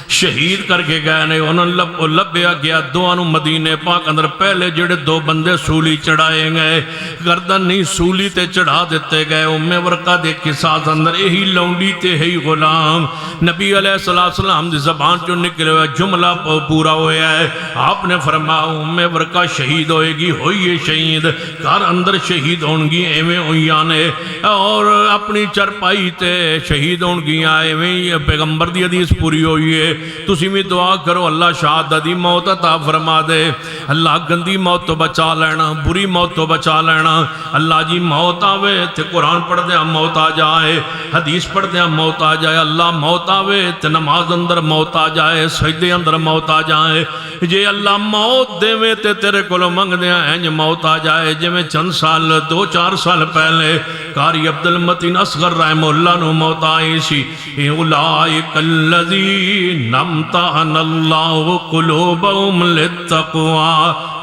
شہید کر کے گئے نے, انہوں لبو لبیا گیا دوانو مدینے پاک اندر. پہلے جڑے دو بندے سولی چڑھائے گئے, گردن نہیں سولی تے چڑھا دیتے گئے. ام ورقہ دیکھ کے ساتھ اندر یہی لونڈی تے ہی غلام. نبی علیہ السلام دی زبان جو نکلے ہوئے جملہ پورا ہویا ہے. آپ نے فرمایا ام ورقہ شہید ہوئے گی, ہوئی شہید, گھر اندر شہید ہونگی ایویں ہوئیاں نے, اور اپنی چرپائی تے شہید ہونگی ایویں. پیغمبر دی حدیث پوری ہوئی ہے. تسی بھی دعا کرو اللہ شہادت دی موت عطا فرما دے, اللہ گندی موت تو بچا لینا, بری موت تو بچا لینا. اللہ جی موت آوے تے قرآن پڑھ دے موت آ جائے, حدیث پڑھ دے موت آ جائے. اللہ موت آوے تے نماز اندر موت آ جائے, سجدے اندر موت آ جائے. جے اللہ موت دے میں تے تیرے کولو منگ دے ہیں موت آ جائے. جے میں چند سال 2-4 سال پہلے قاری عبدالمتین اصغر رحمہ اللہ نو موت آئی سی. اولئک الذین امتحن اللہ قلوبہم للتقوی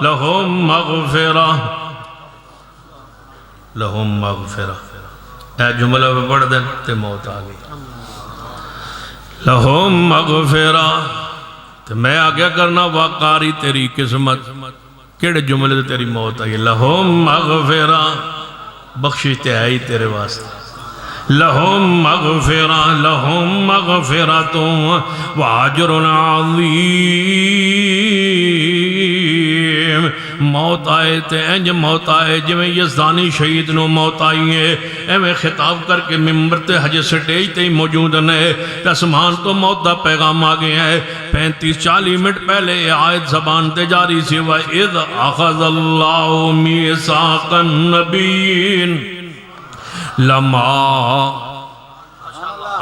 لہم مغفرہ, لہم مغفرہ. اے جملہ پہ پڑھ دیں تے موت آ گئی. لہم مغفرہ. تو میں آگیا کرنا واقعی تیری قسمت, کیڑے جملے تے تیری موت آئی. لہم مغفرہ, بخشش تے آئی تیرے واسطے. لہم مغفرہ, لہم مغفرۃ واجر عظیم. موت آئے تے انج موت آئے جویں یزدانی شہید نو موت آئی ہے. ایویں خطاب کر کے ممبر تے حج سٹیج تے موجود نے, آسمان تو موت دا پیغام آ گیا ہے. 35-40 منٹ پہلے آیت زبان تے جاری سی, وَإِذْ أَخَذَ اللَّهُ مِيثَاقَ النَّبِيِّينَ لَمَا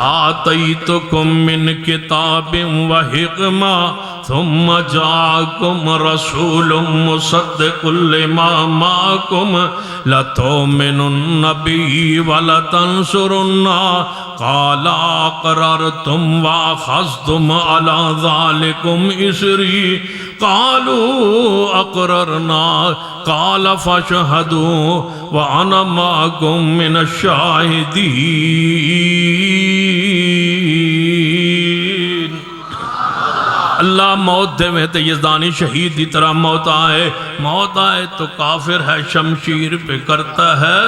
آتَيْتُكُم مِّن كِتَابٍ وَحِكْمَةٍ ثم جاءكم رسول مصدق لما معكم لتؤمنن به ولتنصرنه قال أقررتم وأخذتم على ذلكم إصري قالوا أقررنا قال فاشهدوا وأنا معكم من الشاهدين. اللہ موت دے میں تے یزدانی شہید دی طرح موت آئے تو کافر ہے شمشیر پہ کرتا ہے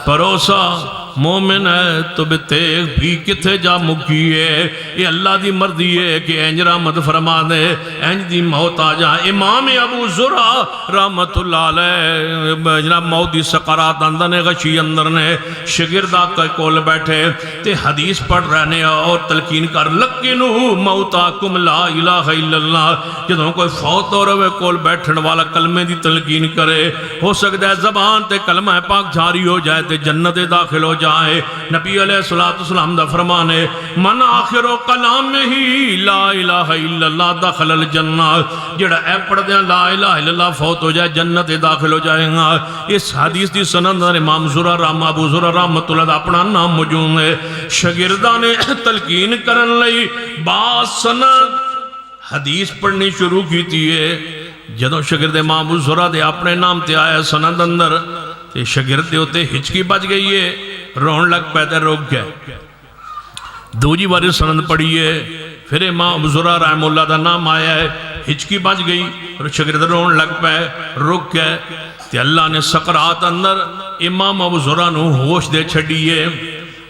بھروسہ، مومن ہے تو بے تیغ بھی کتھے جا مکیے. یہ اللہ دی مرضی ہے کہ اینج رحمت فرما دے، اینج دی موت آ جائے. امام ابو زرع رحمت اللہ علیہ جناب موت دی سقرات اندر نے غشی اندر نے شگردہ کا کول بیٹھے تے حدیث پڑھ رہنے اور تلقین کر لکنو موتاکم لا الہ الا اللہ. جدوں کوئی فوت ہو رہے کول بیٹھن والا کلمے دی تلقین کرے، ہو سکتا ہے زبان تے کلمہ پاک جاری ہو جائے تے جنت داخل ہو جائے. نبی علیہ السلام دا فرمان ہے من آخر کلام ہی لا الہ الا اللہ دخل الجنہ. جڑا اے پڑھ دیا لا الہ الا اللہ فوت ہو جائے جنت داخل ہو جائے گا. اس حدیث دی سند امام ابو زرع رحمت اللہ دا اپنا نام موجود ہے. شاگرداں نے تلقین کرن لئی با سند حدیث پڑھنی شروع کی تھی ہے. جدوں شاگرد امام ابو زرع دے اپنے نام تے آیا سند اندر تے شاگرد دے ہوتے ہچکی بچ گئی ہے، رون لگ پیدا روک گئے. دوجی باری سند پڑھی ہے، پھر امام ابو زرع رحمہ اللہ دا نام آیا ہے، ہچکی بچ گئی اور شاگرد رون لگ پے رک گئے. تے اللہ نے سقرات اندر امام ابو زرع نو ہوش دے چھڑیے.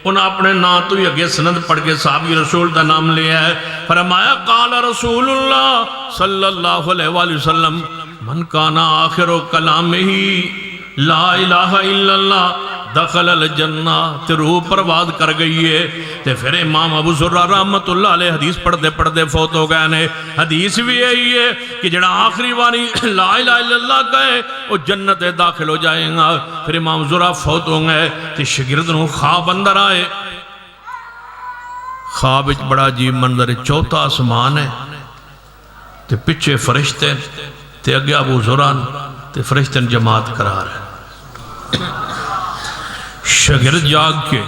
انہاں اپنے نام تو ہی اگے سند پڑھ کے صحابی رسول دا نام لیا ہے. فرمایا قال رسول اللہ صلی اللہ علیہ وآلہ وسلم من کانا آخر کلامہی لا الہ الا اللہ دخل الجنہ. تے روح پرواد کر گئی ہے. تے پھر امام ابو زرع رحمت اللہ علیہ حدیث پڑھتے فوت ہو گئے نے. حدیث بھی یہی ہے کہ جڑا آخری باری لا الہ الا اللہ کہے وہ جنت داخل ہو جائیں گا. پھر امام زرع فوت ہو گئے تے شاگرد نو خواب اندر آئے. خواب وچ بڑا عجیب منظر ہے، چوتھا آسمان ہے تے پچھے فرشتے تے اگے ابو زرع تے فرشتے جماعت قرار ہے. شاگرد جاگ کے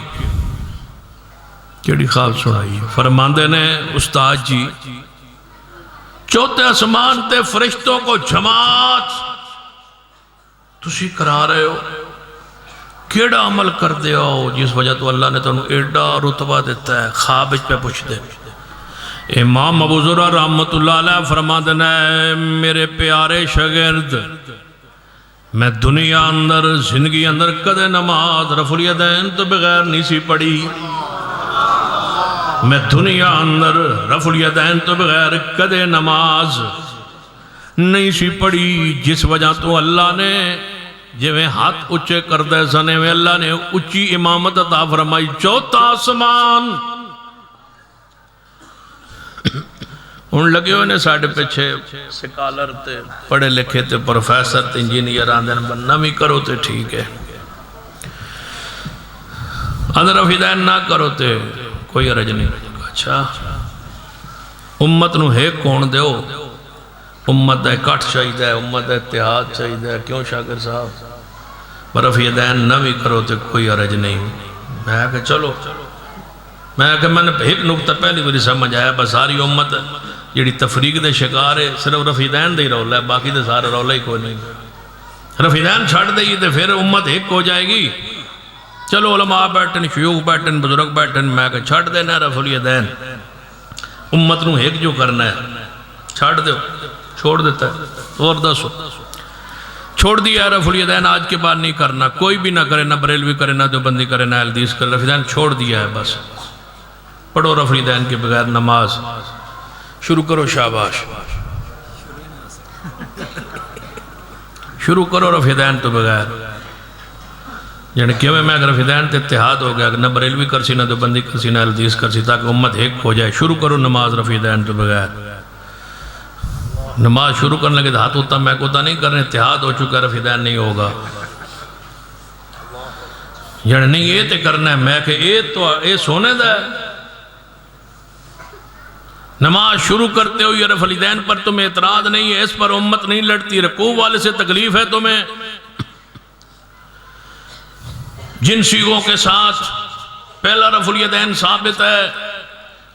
کیڑی خواب سنائی فرماندے نے استاد جی چوتھے آسمان تے فرشتوں کو جماعت تسی کرا رہے ہو، کیڑا عمل کر دے ہو جس وجہ تو اللہ نے تنہوں ایڈا رتبہ دیتا ہے. خواب پہ پوچھ دے. امام ابو زرع رحمت اللہ علیہ فرماندے نے میرے پیارے شاگرد میں دنیا اندر زندگی اندر کدے نماز رفع الیدین تو بغیر نہیں سی پڑھی. میں دنیا اندر رفع الیدین تو بغیر کدے نماز نہیں سی پڑھی. جس وجہ تو اللہ نے جویں ہاتھ اچھے کر دے سنے میں اللہ نے اچھی امامت عطا فرمائی. چوتھا آسمان ان لگے ہوئے نے ساڑھے پیچھے سکالر تے پڑھے لکھے تے پروفیسر تے انجینئر آندھن بننا بھی کرو تے ٹھیک ہے، اندر افیدین نہ کرو تے کوئی عرج نہیں. اچھا امت نو ہے کون دیو؟ امت دا کٹ چاہیے، امت دا اتحاد چاہیے. کیوں شاکر صاحب برفیدین نہ بھی کرو تے کوئی عرج نہیں. میں کہ چلو میں نے ایک نقطہ پہلی بری سمجھ آیا بس ساری امت جیڑی تفریق دے شکار ہے صرف رفیدین دے رولا ہے، باقی دے سارا رولا ہی کوئی نہیں. رفیدین چھڑ دے گی تو پھر امت ایک ہو جائے گی. چلو علماء بیٹھن، شیوخ بیٹھن، بزرگ بیٹھن، میں کہ چھڑ دینا رفع الیدین. امت نو ایک جو کرنا ہے چھڑ دو، چھوڑ دیتا ہے. اور دسو چھوڑ دیا رفع الیدین آج کے بعد نہیں کرنا، کوئی بھی نہ کرے، نہ بریلوی کرے، نہ دیوبندی کرے، نہ اہلدیس کرے. رفع الیدین چھوڑ دیا ہے بس. پڑھو رفع الیدین کے بغیر نماز شروع کرو. شاباش شروع کرو رفع الیدین تو بغیر. یعنی کہ میں اگر رفع الیدین تے اتحاد ہو گیا، نہ بریلوی کرسی، نہ دیوبندی کرسی، نہ اہلدیس کرسی، تاکہ امت ایک ہو جائے. شروع کرو نماز رفع الیدین تو بغیر. نماز شروع کرنے لگے ہاتھ ہوتا میں کوتا نہیں کرنے، اتحاد ہو چکا رفع الیدین نہیں ہوگا. یعنی نہیں یہ تے کرنا ہے میں کہ یہ سونے دا ہے. نماز شروع کرتے ہو یہ رفع الیدین پر تمہیں اعتراض نہیں ہے، اس پر امت نہیں لڑتی. رکوع والے سے تکلیف ہے تمہیں. جن سیغوں کے ساتھ پہلا رفع الیدین ثابت ہے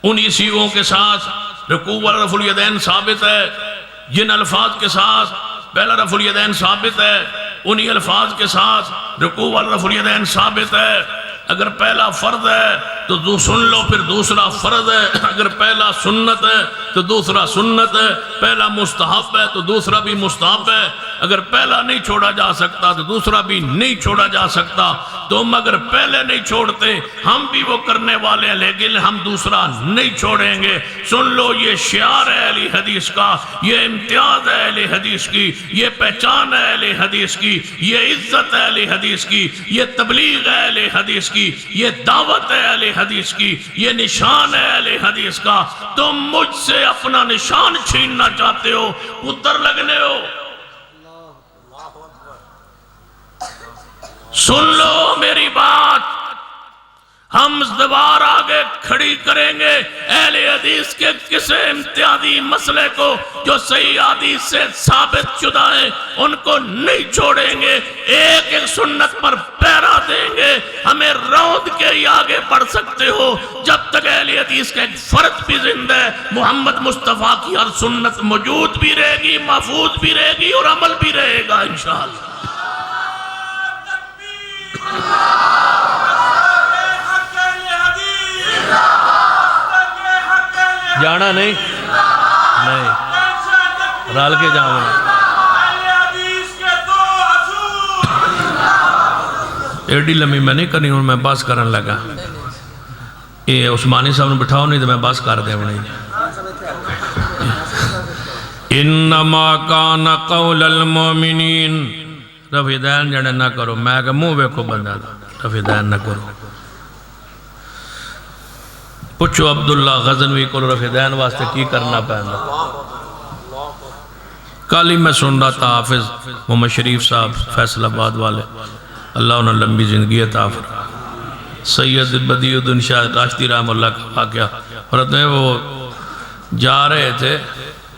انہی سیغوں کے ساتھ رکوع والا رفع الیدین ثابت ہے. جن الفاظ کے ساتھ پہلا رفع الیدین ثابت ہے انہی الفاظ کے ساتھ رکوع والا رفع الیدین ثابت ہے. اگر پہلا فرض ہے تو سن لو، پھر دوسرا فرض ہے۔ اگر پہلا سنت ہے تو دوسرا سنت ہے، پہلا مستحب ہے تو دوسرا بھی مستحب ہے۔ اگر پہلا نہیں چھوڑا جا سکتا تو دوسرا بھی نہیں چھوڑا جا سکتا۔ تم اگر پہلے نہیں چھوڑتے، ہم بھی وہ کرنے والے ہیں، لیکن ہم دوسرا نہیں چھوڑیں گے۔ سن لو، یہ شعار ہے اہل حدیث کا، یہ امتیاز ہے اہل حدیث کی، یہ پہچان ہے اہل حدیث کی، یہ عزت ہے اہل حدیث کی، یہ تبلیغ ہے اہل حدیث کی، یہ دعوت ہے اہل حدیث کی، یہ نشان ہے اہل حدیث کا۔ تم مجھ سے اپنا نشان چھیننا چاہتے ہو، پتر لگنے ہو۔ سن لو میری بات، ہم دیوار آگے کھڑی کریں گے اہل حدیث کے کسی امتیازی مسئلے کو جو صحیح حدیث سے ثابت شدہ ہیں، ان کو نہیں چھوڑیں گے۔ ایک ایک سنت پر پیرا دیں گے۔ ہمیں روند کے ہی آگے بڑھ سکتے ہو جب تک اہل حدیث کا ایک فرد بھی زندہ ہے۔ محمد مصطفیٰ کی ہر سنت موجود بھی رہے گی، محفوظ بھی رہے گی اور عمل بھی رہے گا انشاءاللہ۔ جانا نہیں رال کے جانا۔ ایڈی لمبی میں نہیں کرنی ہوں، میں بس کرن لگا۔ یہ عثمانی صاحب نے بٹھاؤ نہیں تو میں بس کر دیں نہیں۔ انما کان قول المومنین، رفع دین جانے نہ کرو، میں کہ منہ ویکھو بندہ رفع دین نہ کرو۔ پوچھو عبداللہ غزنوی کو رفع دین واسطے کی کرنا پہنا۔ کل ہی میں سن رہا تھا حافظ محمد شریف صاحب فیصل آباد والے، اللہ انہیں لمبی زندگی عطا فرمائے، سید بدیع الدین شاہ راشدی رحمہ اللہ کا واقعہ۔ حضرت میں وہ جا رہے تھے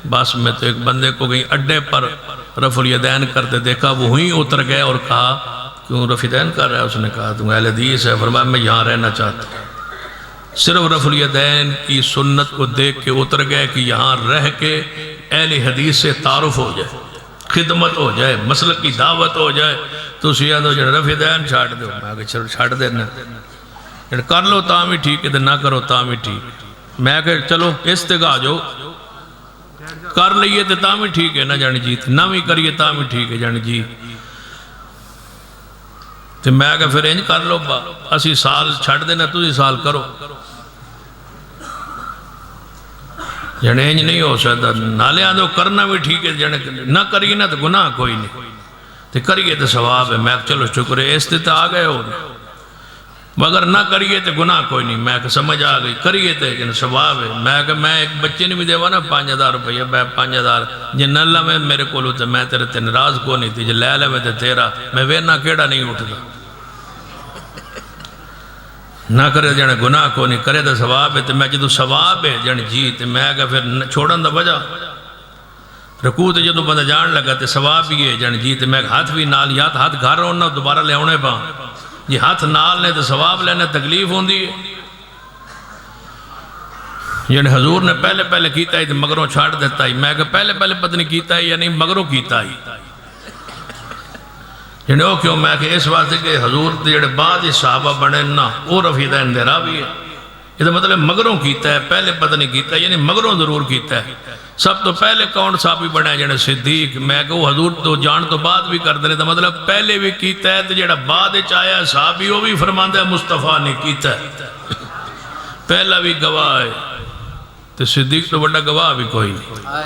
بس میں، تو ایک بندے کو کہیں اڈے پر رفع الیدین کرتے دیکھا، وہ وہیں اتر گئے اور کہا کیوں رفع دین کر رہا ہے؟ اس نے کہا تم اہل حدیث ہے؟ فرمایا میں یہاں رہنا چاہتا ہوں۔ صرف رفع الیدین کی سنت کو دیکھ کے اتر گئے کہ یہاں رہ کے اہل حدیث سے تعارف ہو جائے، خدمت ہو جائے، مسلک کی دعوت ہو جائے۔ تو سیاں دو جن رفع دین چھاڑ دو، میں کہا چلو چھاڑ دینا، کر لو تاں بھی ٹھیک ہے، نہ کرو تاں بھی ٹھیک۔ میں کہا چلو استگاہ جو کر لئیے تو تاں بھی ٹھیک ہے، نہ جانی جی نہ بھی کریے تاں بھی ٹھیک ہے جانی جی۔ تو میں کہا پھر انج کر لو، اسی سال چھڑ دینا، تُسی سال کرو۔ جانے انج نہیں ہو سکتا، نالے آدھو کرنا بھی ٹھیک ہے، جانے نہ کریے نا تو گناہ کوئی نہیں، تو کریے تو ثواب ہے۔ میں چلو شکر ہے اس تے آ گئے ہو، مگر نہ کریے تو گناہ کوئی نہیں۔ میں کہ سمجھ آ گئی، کریے تو ثواب ہے۔ میں کہ میں ایک بچے نے بھی دے نا 5000 روپیہ، میں 5000 جی نہ لے میرے کو تو میں تیرے تے ناراض کو نہیں تھی، جی لے لے میں تے تیرا، میں ویرنا کیڑا نہیں اٹھتا۔ نہ کرے جانے گناہ کو نہیں، کرے تو ثواب ہے۔ تو میں جدو ثواب ہے جانے جی، تو میں کہ پھر چھوڑن دا وجہ رکوع تے جدو بندہ جان لگا تو ثواب بھی ہے جانے جی۔ تو میں ہاتھ بھی نال، یا ہاتھ گھر ہونا دوبارہ لے آنے پاں جی، ہاتھ نال نے تو ثواب لینے تکلیف ہوں دی ہے۔ یعنی حضور نے پہلے پہلے کیتا ہی تو مگروں چھاڑ دیتا ہی۔ میں کہ پہلے پہلے پتہ نہیں کیتا ہی یا نہیں، مگروں کیتا ہی۔ یعنی وہ کیوں؟ میں کہ اس واسطے کہ حضور جڑے بعد ہی صحابہ بنے نا، وہ رفع دین دے راوی ہے۔ یہ مطلب مگروں کیتا ہے، پہلے پتہ نہیں کیتا ہے، یعنی مگروں ضرور کیتا ہے۔ سب تو پہلے کون صحابی بنے جڑے صدیق؟ میں کہ وہ حضور تو جان تو بعد بھی کر دے، تو مطلب پہلے بھی کیتا ہے، تو جڑا بعد چاہیا صحابی وہ بھی فرماندا ہے مصطفیٰ نے کیتا ہے، پہلا بھی گواہ ہے، تو صدیق تو بڑا گواہ بھی کوئی نہیں۔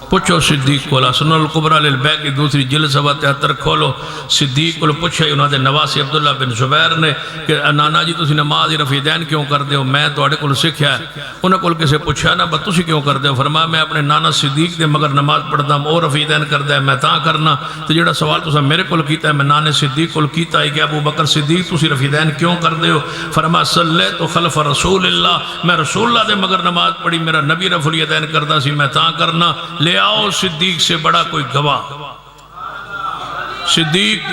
پوچھو صدیق کو، سنن الکبریٰ للبیہقی دوسری جلد صفحہ 73 کھولو، صدیق کو پوچھا انہوں نے نواسی عبداللہ بن زبیر نے کہ نانا جی تسی نماز رفع دین کیوں کر دے ہو؟ میں تو اڑے کو سکھیا ہے۔ انہوں کو کسے پوچھا نا بس تسی کیوں کر دے ہو؟ فرمایا میں اپنے نانا صدیق دے مگر نماز پڑھتا ہوں، اور رفع دین کر دے میں تاں کرنا۔ تو جڑا سوال تسا میرے کو کیتا ہے میں نانے صدیق کو کیتا ہے کہ ابو بکر صدیق تسی رفع دین کیوں کر دے ہو؟ فرمایا صلیت خلف رسول اللہ، میں رسول اللہ دے مگر نماز پڑھی، میرا نبی رفع دین کرتا سی میں تاں کرنا۔ لے آؤ صدیق سے بڑا کوئی گواہ۔ صدیق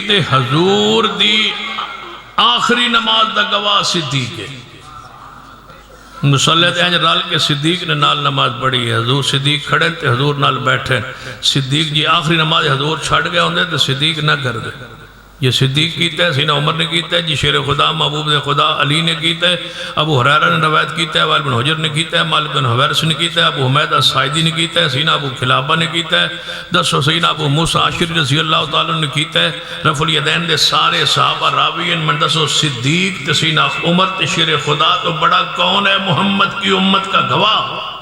تے حضور دی آخری نماز دا گواہ صدیق ہے۔ مصلی تے انج رل کے صدیق نے نال نماز پڑھی ہے، حضور صدیق کھڑے تے حضور نال بیٹھے، صدیق جی آخری نماز حضور چھڑ گئے ہوندے تے صدیق نہ کر دے، یہ صدیق کیتا ہے، سینہ عمر نے کیتا ہے، جی شیر خدا محبوب خدا علی نے کیتا ہے، ابو ہریرہ نے روایت کیتا ہے، وائل بن حجر نے کیتا ہے، مالک بن حویرث نے کیتا ہے، ابو حمید الساعدی نے کیتا ہے، سینہ ابو خلابہ نے کیتا ہے، دسو سینہ ابو موسیٰ عاشری رضی اللہ تعالیٰ نے کیتا ہے، رفع الیدین دے سارے صحابہ راوین من دسو صدیق تے سینہ عمر تے شیر خدا تو بڑا کون ہے محمد کی امت کا گواہ؟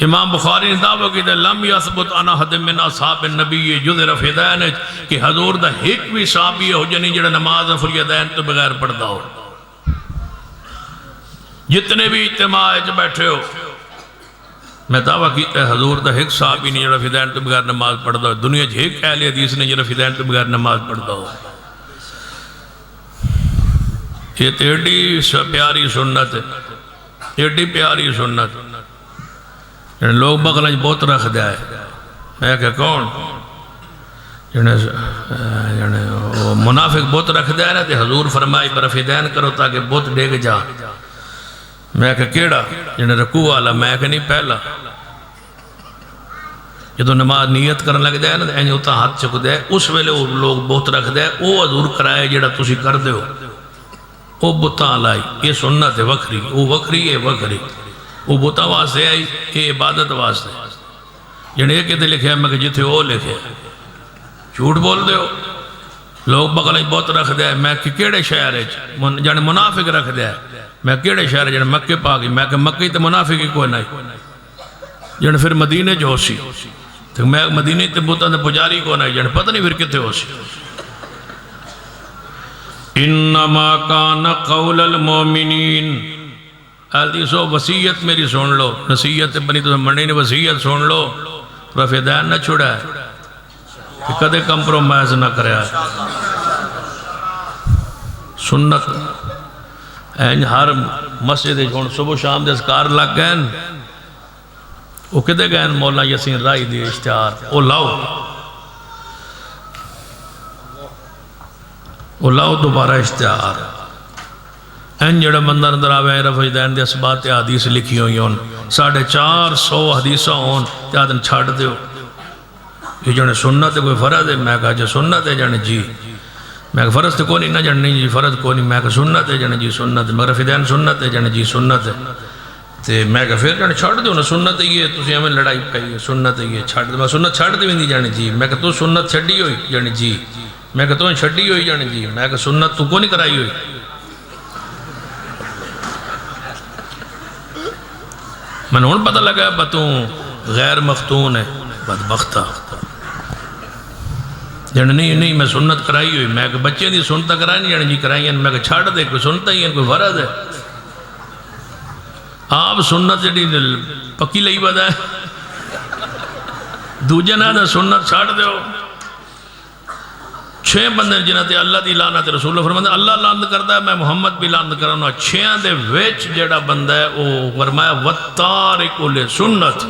امام بخاری نے دعویٰ کیتا ہے لم یثبت عن احد من اصحاب النبی جز رفع الیدین کہ حضور دا ایک بھی صحابی ہو جنہیں جڑا نماز رفع الیدین تو بغیر پڑھتا ہو، جتنے بھی اجتماع وچ بیٹھے ہو میں دعویٰ کیتا ہے حضور دا ایک صحابی نہیں جڑا رفع الیدین تو بغیر نماز پڑھتا ہو، دنیا جھ ایک اہل حدیث نے جڑا رفع الیدین تو بغیر نماز پڑھتا ہو۔ یہ تو ایڈی پیاری سنت ہے، ایڈی پیاری سنت، لوگ بغلج بہت رکھ دیا ہے، میں کہ کون منافق بہت رکھ دیا ہے نا، تے حضور فرمائی پر رفع الیدین کرو تاکہ بہت ڈیگ جا، میں کہ کیڑا جنہیں رکوع والا، میں کہ نہیں پہلا، جدو نماز نیت کرنے لگ دیا ہے نا اینج ہوتا ہاتھ چک دیا ہے، اس ویلے وہ لوگ بہت رکھ دیا ہے، وہ حضور کرائے جڑا تسی کر دے ہو، وہ بتاں لائی، یہ سنت ہے وکری، وہ وکری ہے وکری، وہ بتا واسطے آئی، یہ عبادت واسطے، جنہیں ایک کہتے لکھے ہیں میں کہ جتھے وہ لکھے جھوٹ بول دے ہو، لوگ بغلج بہت رکھ دیا ہے، میں کہ کیڑے شہر ہے جانے منافق رکھ دیا ہے، میں کیڑے شہر ہے جانے مکے پا گئی، میں کہ مکے تے منافق ہی کوئی نہیں، جانے پھر مدینے جو ہو سی، تو میں مدینے تے بوتا تے پجاری کو نہیں، جانے پتہ نہیں پھر کتے ہو سی۔ انما کان قول المومنین، حدیثو وسیعت میری سن لو، نصیحت بنی تو منڈی نے وسیعت سن لو، رفع الیدین نہ چھوڑا ہے کہ کدے کمپرومائز نہ کریا ہے، سنت این ہر مسجد جون صبح شام دے اذکار لگ گئے وہ کدے گئے مولا یسین رائی دی اشتہار وہ لاؤ دوبارہ اشتہار این جڑا بندہ اندر آوے ہیں رفع الیدین دے اسبات حدیث لکھی ہوئی ہون 450 حدیثہ ہون تے آدن چھاڑ دیو، یہ جانے سنت ہے کوئی فرض ہے، میں کہا جو سنت ہے جانے جی، میں کہا فرض تے کوئی نہیں، نہ جانے نہیں جی فرض کوئی نہیں، میں کہا سنت ہے جانے جی سنت ہے، مگر رفع الیدین سنت ہے جانے جی سنت ہے، تے میں کہا پھر جانے چھاڑ دیو نا سنت ہے یہ، تسی ہمیں لڑائی پہی ہے سنت ہے یہ چھاڑ دیو، میں سنت چھاڑ دیو نہیں جانے جی، میں کہا تو سنت چھڑی ہوئی جانے جی، میں کہا تو چھڑی ہوئی جانے جی، میں کہا سنت تو کو نہیں کرائی ہوئی، میں نے ان پتہ لگا بتوں غیر مفتون ہے بدبختہ، جانے نہیں میں سنت کرائی ہوئی، میں کہ بچے دی سنت کرائی نہیں جانے جی کرائی ہیں، میں کہ چھاڑ دے کوئی سنتا ہی ہے کوئی فرض ہے، آپ سنت جڑی پکی لئی بدا ہے دوجہ نہ سنت چھاڑ دے ہو، 6 بندے جنہ تے اللہ دی لعنت رسول اللہ فرماتے اللہ لعنت کرتا ہے میں محمد بھی لعنت کرنا، 6 دے وچ جڑا بندہ ہے وہ فرمایا وَتَّارِقُ لِسُنَّتِ،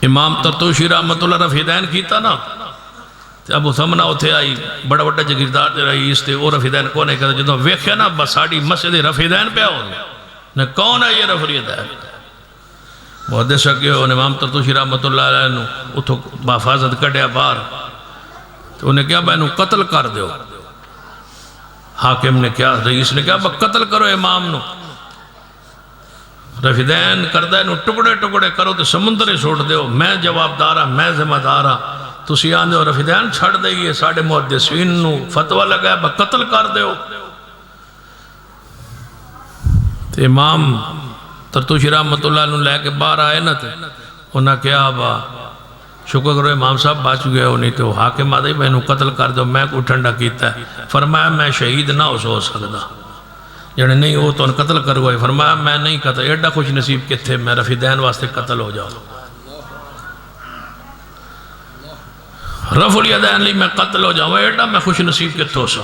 امام ترتوشی رحمت اللہ رفع الیدین کیتا نا، ابو ثمنہ اتھے آئی بڑا بڑا جگیردار دے رئیس تے وہ رفع الیدین کون ہے کہتا جدوں ویکھیا نا بس ساڑی مسجد رفع الیدین پہ ہو نہ کون ہے یہ رفع الیدین، محدث کہ امام ترتوشی رحمت اللہ علیہ نے اتھو بحفاظت کڑیا باہر تو انہیں کیا بہنو قتل کر دیو، حاکم نے کیا رئیس نے کیا قتل کرو امام نو، رفع الیدین کردہ انہوں ٹکڑے ٹکڑے کرو تو سمندرے چھوڑ دیو، میں جواب دارا میں ذمہ دارا، تو سیان دیو رفع الیدین چھڑ دے گئے، ساڑھے محدثین نو فتوہ لگا ہے قتل کر دیو، تو امام ترتوشی رحمت اللہ نے لے کے باہر آئے نا تھے انہاں کیا با شکر کرو امام صاحب باچ گئے ہو نہیں تو حاکم آدھائی بہنوں قتل کر دو میں کو ٹھنڈا کیتا ہے، فرمایا میں شہید نہ ہو سکتا، جانے نہیں ہو تو ان قتل کرو گئے، فرمایا میں نہیں قتل، ایڈا خوش نصیب کے تھے میں رفع الیدین واسطے قتل ہو جاؤ، رفع الیدین لی میں قتل ہو جاؤں، ایڈا میں خوش نصیب کے تو سا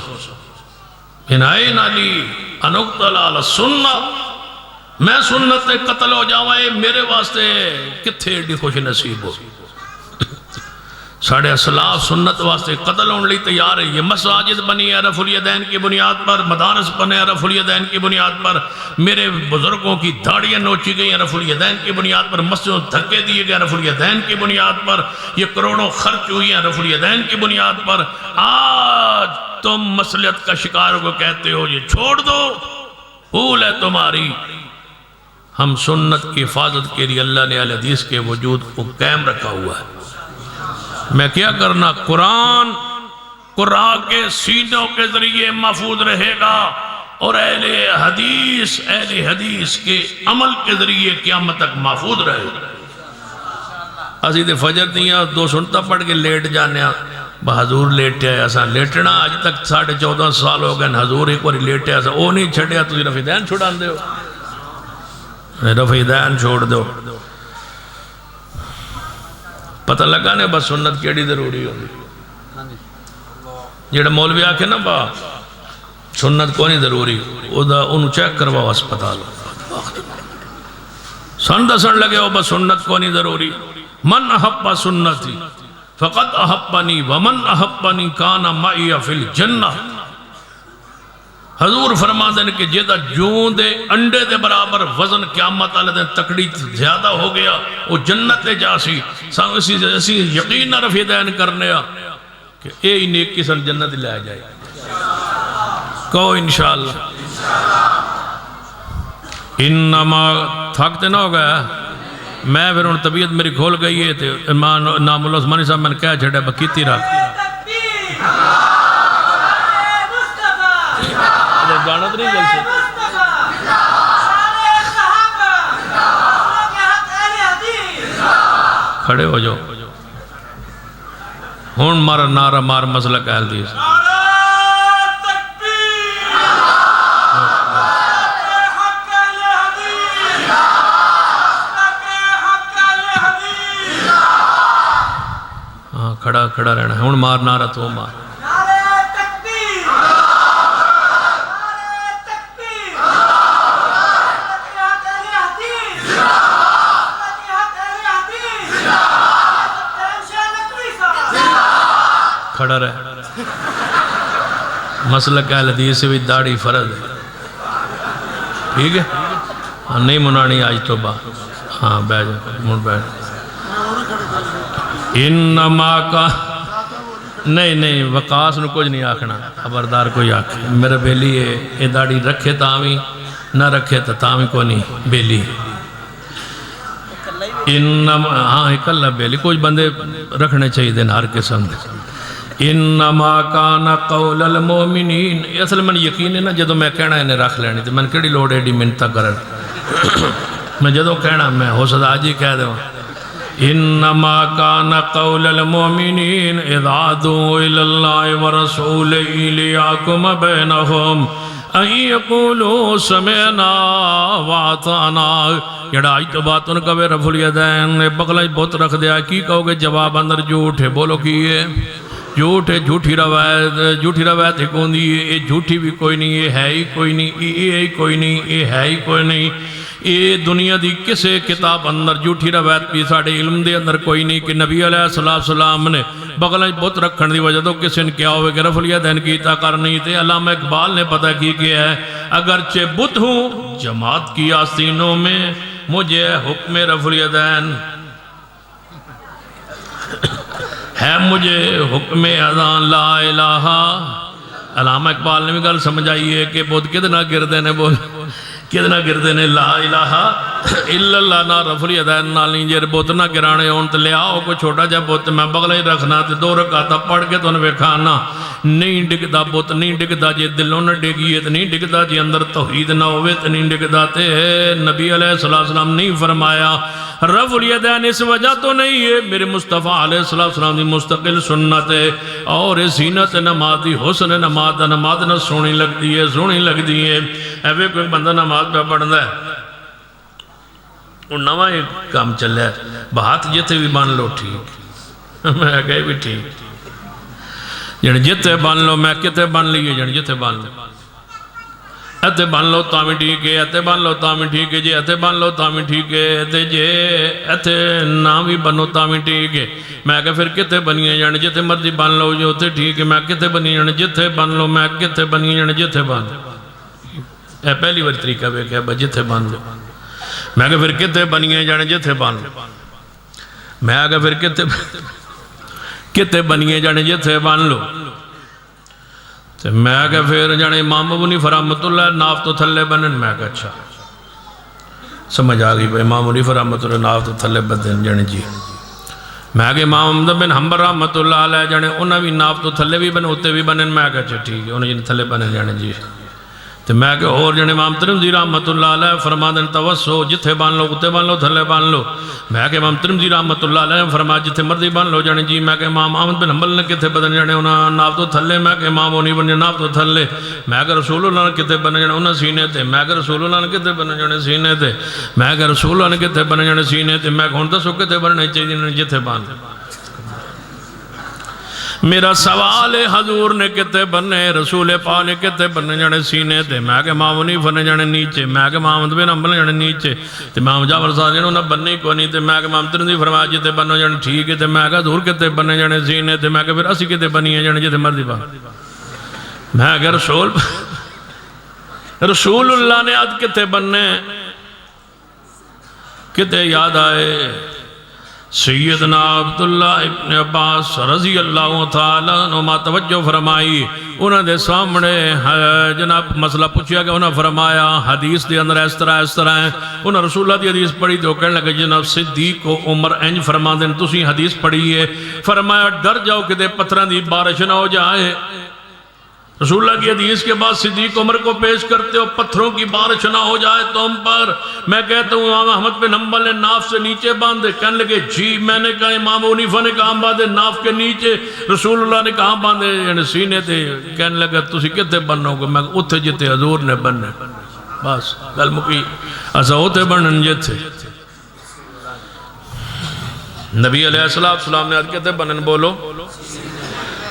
انائین علی انقتل علی سنہ، میں سنت تے قتل ہو جاؤں، میرے واسطے کتھے ایڈی خوش نصیب ہو، ساڑھے اسلاف سنت واسطے قتل ہونے لی تیار ہے. یہ مساجد بنی ہے رفع الیدین کی بنیاد پر, مدارس بنے رفع الیدین کی بنیاد پر, میرے بزرگوں کی داڑیاں نوچی گئی ہیں رفع الیدین کی بنیاد پر, مسجدوں دھکے دیے گئے رفع الیدین کی بنیاد پر, یہ کروڑوں خرچ ہوئی ہیں رفع الیدین کی بنیاد پر. آج تم مصلحت کا شکار کو کہتے ہو یہ چھوڑ دو, بھول ہے تمہاری. ہم سنت کی حفاظت کے لیے اللہ نے اہل حدیث کے وجود کو قائم رکھا ہوا ہے. میں کیا کرنا, قرآن کے سینوں کے ذریعے محفوظ رہے گا, اور اہل حدیث کے عمل کے ذریعے قیامت تک محفوظ رہے گا. اسی تے فجر دیاں 2 سنتا پڑھ کے لیٹ جانے, حضور لیٹے ہیں ایسا لیٹنا آج تک 14.5 سال ہو گئے, حضور ایک بار لیٹے ایسا وہ نہیں چھڑیا, تُسی رفع الیدین چھوڑا دے ہو, رفع الیدین چھوڑ دو. پتہ لگا نے بس سنت کیڑی ضروری ہوگی. جیڑا مولوی آکے نا با سنت کو نہیں ضروری, انہوں چیک کرواؤ اسپتال, سن لگے ہو بس سنت کو نہیں ضروری. من احب سنتی فقط احبنی ومن احبنی کان معی فی الجنہ. حضور فرما دیں کہ جیدہ جون دے انڈے دے برابر وزن قیامت والے دن تکڑی زیادہ ہو گیا, وہ جنت لے جاسی. اسی یقین نہ رفع الیدین کرنے کہ اے ہی نیک کسن جنت لے جائے. کہو انشاءاللہ. انما تھکتے نہ ہو گیا, میں پھر ان طبیعت میری کھول گئی ہے تو نام اللہ عثمانی صاحب میں نے کہا چھڑے بکیتی رکھ گانا تو نہیں جلسے کھڑے ہو جاؤ. ہون مارا نارا مار مسئلہ کہل دیس. ہاں کھڑا رہنا ہے. ہون مار نارا تو مار. کھڑا رہے. مسلک اہل حدیث سے بھی داڑھی فرض ہے, ٹھیک ہے. نہیں منانی آج تو با, ہاں بیٹھ. انما کا نہیں وقاس نو کچھ نہیں آکھنا, خبردار کوئی آکھے. میرا بیلی ہے یہ داڑھی رکھے تاوی نہ رکھے تاوی کو نہیں بیلی. انما ہاں ایک اللہ بیلی, کچھ بندے رکھنے چاہیے دن ہر قسم. انما کان قول المومنین. اصل میں یقین ہے نا جدو میں کہنا انہیں رکھ لینی تو میں نے کیڑی لوڑ ایڈی منتا کرن. میں جدو کہنا میں ہو سکتا آج ہی کہہ دوں. انما کان قول المومنین اذا دعوا الی اللہ ورسولہ لیحکم بینہم ان یقولوا سمعنا واطعنا. جڑا آج تو بات ان کا بے رفع الیدین بغلہ بہت رکھ دیا, کی کہو گے جواب اندر جھوٹ ہے. بولو کی ہے جھوٹ ہے, جھوٹی روایت ایک ہوندی ہے. یہ جھوٹی بھی کوئی نہیں, یہ ہے ہی کوئی نہیں, یہ کوئی نہیں, یہ ہے ہی کوئی نہیں. یہ دنیا دی کسے کتاب اندر جھوٹی روایت بھی ساڑھے علم دے اندر کوئی نہیں کہ نبی علیہ السلام نے بغلہ بہت رکھن دی وجہ تو کسی نے کیا ہوئے کہ رفع الیدین کیتا کر نہیں تھے. علامہ اقبال نے پتہ کی کیا ہے, اگرچہ بت ہوں جماعت کی آستینوں میں مجھے حکم رفع الیدین ہے, مجھے حکم اذان لا الہ. علامہ اقبال نے بھی گل سمجھائی ہے کہ بہت کتنا گردے نے بول کتنا گردے نے لا الہ الا اللہ نہ رفع الیدین نال نہیں. جے بت نہ گرانے ہون تے لے آؤ کوئی چھوٹا جا بت میں بغلہ ہی رکھنا تے 2 رکعت پڑھ کے تانوں وکھانا. نہیں ڈگدا بت نہیں ڈگدا, جے دلوں نہ ڈگیے تے نہیں ڈگدا, جے اندر توحید نہ ہوئے تے نہیں ڈگدا. تے نبی علیہ السلام نہیں فرمایا رفع الیدین اس وجہ تو نہیں ہے, میرے مصطفیٰ علیہ السلام دی مستقل سنت ہے. اور زینت نماز دی حسن نماز نہ سونی لگتی ہے. ایوے کوئی بندہ نماز پہ پڑھتا ہے اور نواں ایک کام چلے بہت جتے بھی بن لو ٹھیک, میں کہے بھی ٹھیک, جن جتے بن لو میں کتے بن لیے جن جتے بن لو. ایتھے بن لو تاں بھی ٹھیک ہے، ایتھے بن لو تاں بھی ٹھیک ہے، جی ایتھے بن لو تاں بھی ٹھیک ہے، تے جے ایتھے نہ بھی بنو تاں بھی ٹھیک ہے۔ میں کہ پھر کتے بنیے جانے جتے مرضی بن لو جو تے ٹھیک ہے، میں کتے بنیے جانے جتے بن لو، میں کتے بنیے جانے جتے بن لو۔ اے پہلی بار طریقہ بے کہ ابا جتے بن لو، میں کہ پھر کتے بنیے جانے جتے بن لو، میں کہ پھر کتے بنیے جانے جتے بن لو۔ تو میں کہ پھر جانے امام ابو حنیفہ رحمۃ اللہ ناف تو تھلے بنن، میں کہ اچھا سمجھ آ گئی بھائی امام ابو حنیفہ رحمۃ اللہ ناف تو تھلے بنن جانے جی۔ میں کہ امام احمد بن حنبل رحمۃ اللہ علیہ جانے انہاں بھی ناف تو تھلے بھی بنے ہوتے بھی بنن، میں کہ اچھا ٹھیک ہے انہاں جن تھلے بنن جانے جی۔ تو میں کہ اور جانے امام ترمذی رحمۃ اللہ علیہ فرما دن توسو جتھے بن لو کتے بن لو تھلے بن لو، میں کہ امام ترمذی رحمۃ اللہ علیہ فرما جتھے مرضی بن لو جانے جی۔ میں کہ امام احمد بن حنبل نے کتے بدن جانے انہاں ناف تو تھلے، میں کہ امام ابو حنیفہ نے ناف تو تھلے، میں کہ رسول اللہ نے کتے بن جانے انہاں سینے تے، میں کہ رسول اللہ نے کتے بن جانے سینے تے، میں کہ رسول اللہ نے کتے بن جانے سینے تے، میں کہ ہن دسو کتے بننے چاہیے جتھے بن۔ میرا سوال ہے حضور نے کتے بننے، رسول پاک نے کتے بننے جانے سینے تے، میں کہ امام حنیفہ نے جانے نیچے، میں کہ امام احمد بن حنبل جانے نیچے، تے امام جعفر صاحب نے انہاں بننے کو نہیں، تے میں کہ امام ترمذی فرمایا جتے بنو جانے ٹھیک ہے، تے میں کہ حضور کتے بننے جانے سینے تے، میں کہ پھر اسی کتے بنیے جانے جتے مرضی بن۔ میں کہ رسول اللہ نے آج کتے بننے کتے یاد آئے سیدنا عبداللہ ابن عباس رضی اللہ تعالیٰ عنہ توجہ فرمائی، انہوں نے سامنے جناب مسئلہ پوچھیا کہ انہوں نے فرمایا حدیث دے اندر اس طرح ہے، انہوں نے رسول اللہ دی حدیث پڑھی تو کہنے لگے جناب صدیق و عمر انج فرما دیں تسی حدیث پڑھی ہے، فرمایا ڈر جاؤ کہ دے پتھران دی بارش نہ ہو جائے۔ رسول اللہ کی حدیث کے بعد صدیق عمر کو پیش کرتے ہو پتھروں کی بارش نہ ہو جائے تم پر، میں کہتا ہوں امام احمد بن حنبل نے ناف سے نیچے باندھے، کہنے لگے جی میں نے کہا امام ابو حنیفہ نے کہاں باندھے ناف کے نیچے، رسول اللہ نے کہاں باندھے یعنی سینے تھے، کہنے لگا تسی کتے بنو گے، میں اتھے جتے حضور نے بننے، بس گل مکی ایسا ہوتے بنن جتے۔ نبی علیہ السلام نے آج کہتے بنن بولو،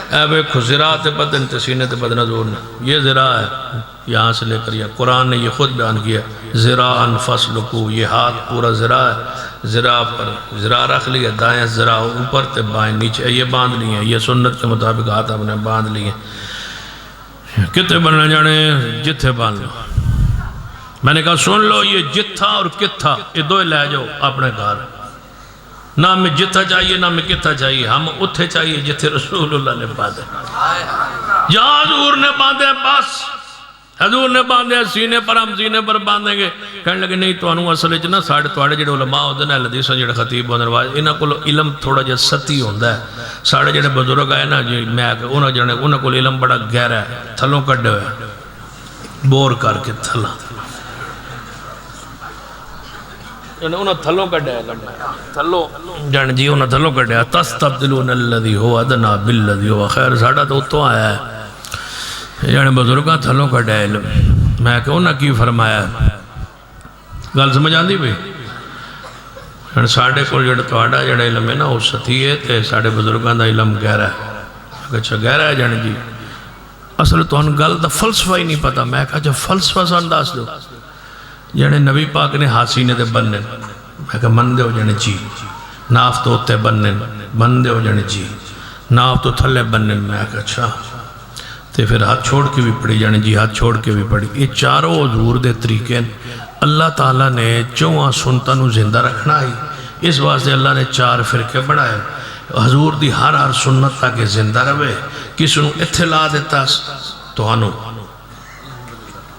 اے بے خزرات بدن تسینے تے بدن حضور نے، یہ ذراع ہے یہاں سے لے کر یہ قرآن نے یہ خود بیان کیا ذراعاً فاسلکو، یہ ہاتھ پورا ذراع ہے، ذراع پر ذراع رکھ لیا، دائیں ذراع اوپر تے بائیں نیچے، یہ باندھ لیے، یہ سنت کے مطابق ہاتھ اپنے باندھ لیے۔ کتے بننے جانے جتھے باندھ لو، میں نے کہا سن لو یہ جتھا اور کتھا یہ دو لے جاؤ اپنے گھر، نہ ہمیں جتھا چاہیے نہ ہمیں کتھا چاہیے، ہم اتھے چاہیے جتھے رسول اللہ نے باندھے، جہاں حضور نے باندھے بس حضور نے باندھے سینے پر ہم سینے پر باندھیں گے۔ کہنے لگے نہیں تو انہوں اصل اچھنا ساڑھے توڑے جڑے علماء ہوتے ہیں حدیث جڑے خطیب ہوتے ہیں انہاں کو علم تھوڑا جا ستی ہوتا ہے، ساڑھے جڑے بزرگ آئے نا جی میں انہاں کو علم بڑا گہرا ہے، تھلوں کڈے ہوئے بور کر کے تھلا انہاں تھلوں کڈے تھلوں جان جی انہاں تھلوں کڈے تستبدلون الذی هو ادنی بالذی هو خیر، ساڑھا تو اتوں آیا ہے جانے بزرگاں تھلوں کا ڈیل، میں کہ انہاں کی فرمایا گل سمجھ آندی بھی ساڑھے کو جڑا توڑا جڑا علم ہے نا وہ ستی ہے تے ساڑھے بزرگاں دا علم گہرا ہے، اچھا گہرا ہے جانے جی اصل تو ان گل دا فلسفہ ہی نہیں پتا، میں کہا جو فلسفہ سے انداز دو جانے نبی پاک نے حاسینے دے بننے، میں کہا من دے ہو جانے جی ناف تو ہوتے بننے، من دے ہو جانے جی ناف تو تھلے بننے، میں کہا اچھا تے پھر ہاتھ چھوڑ کے بھی پڑھی جانے جی ہاتھ چھوڑ کے بھی پڑھی، یہ چاروں حضور دے طریقے اللہ تعالیٰ نے چواں سنتوں زندہ رکھنا ہی، اس واسطے اللہ نے چار فرقے بنائے، حضور دی ہر سنت تاکہ زندہ رہے، کسی نے اتلا دیتا تو انو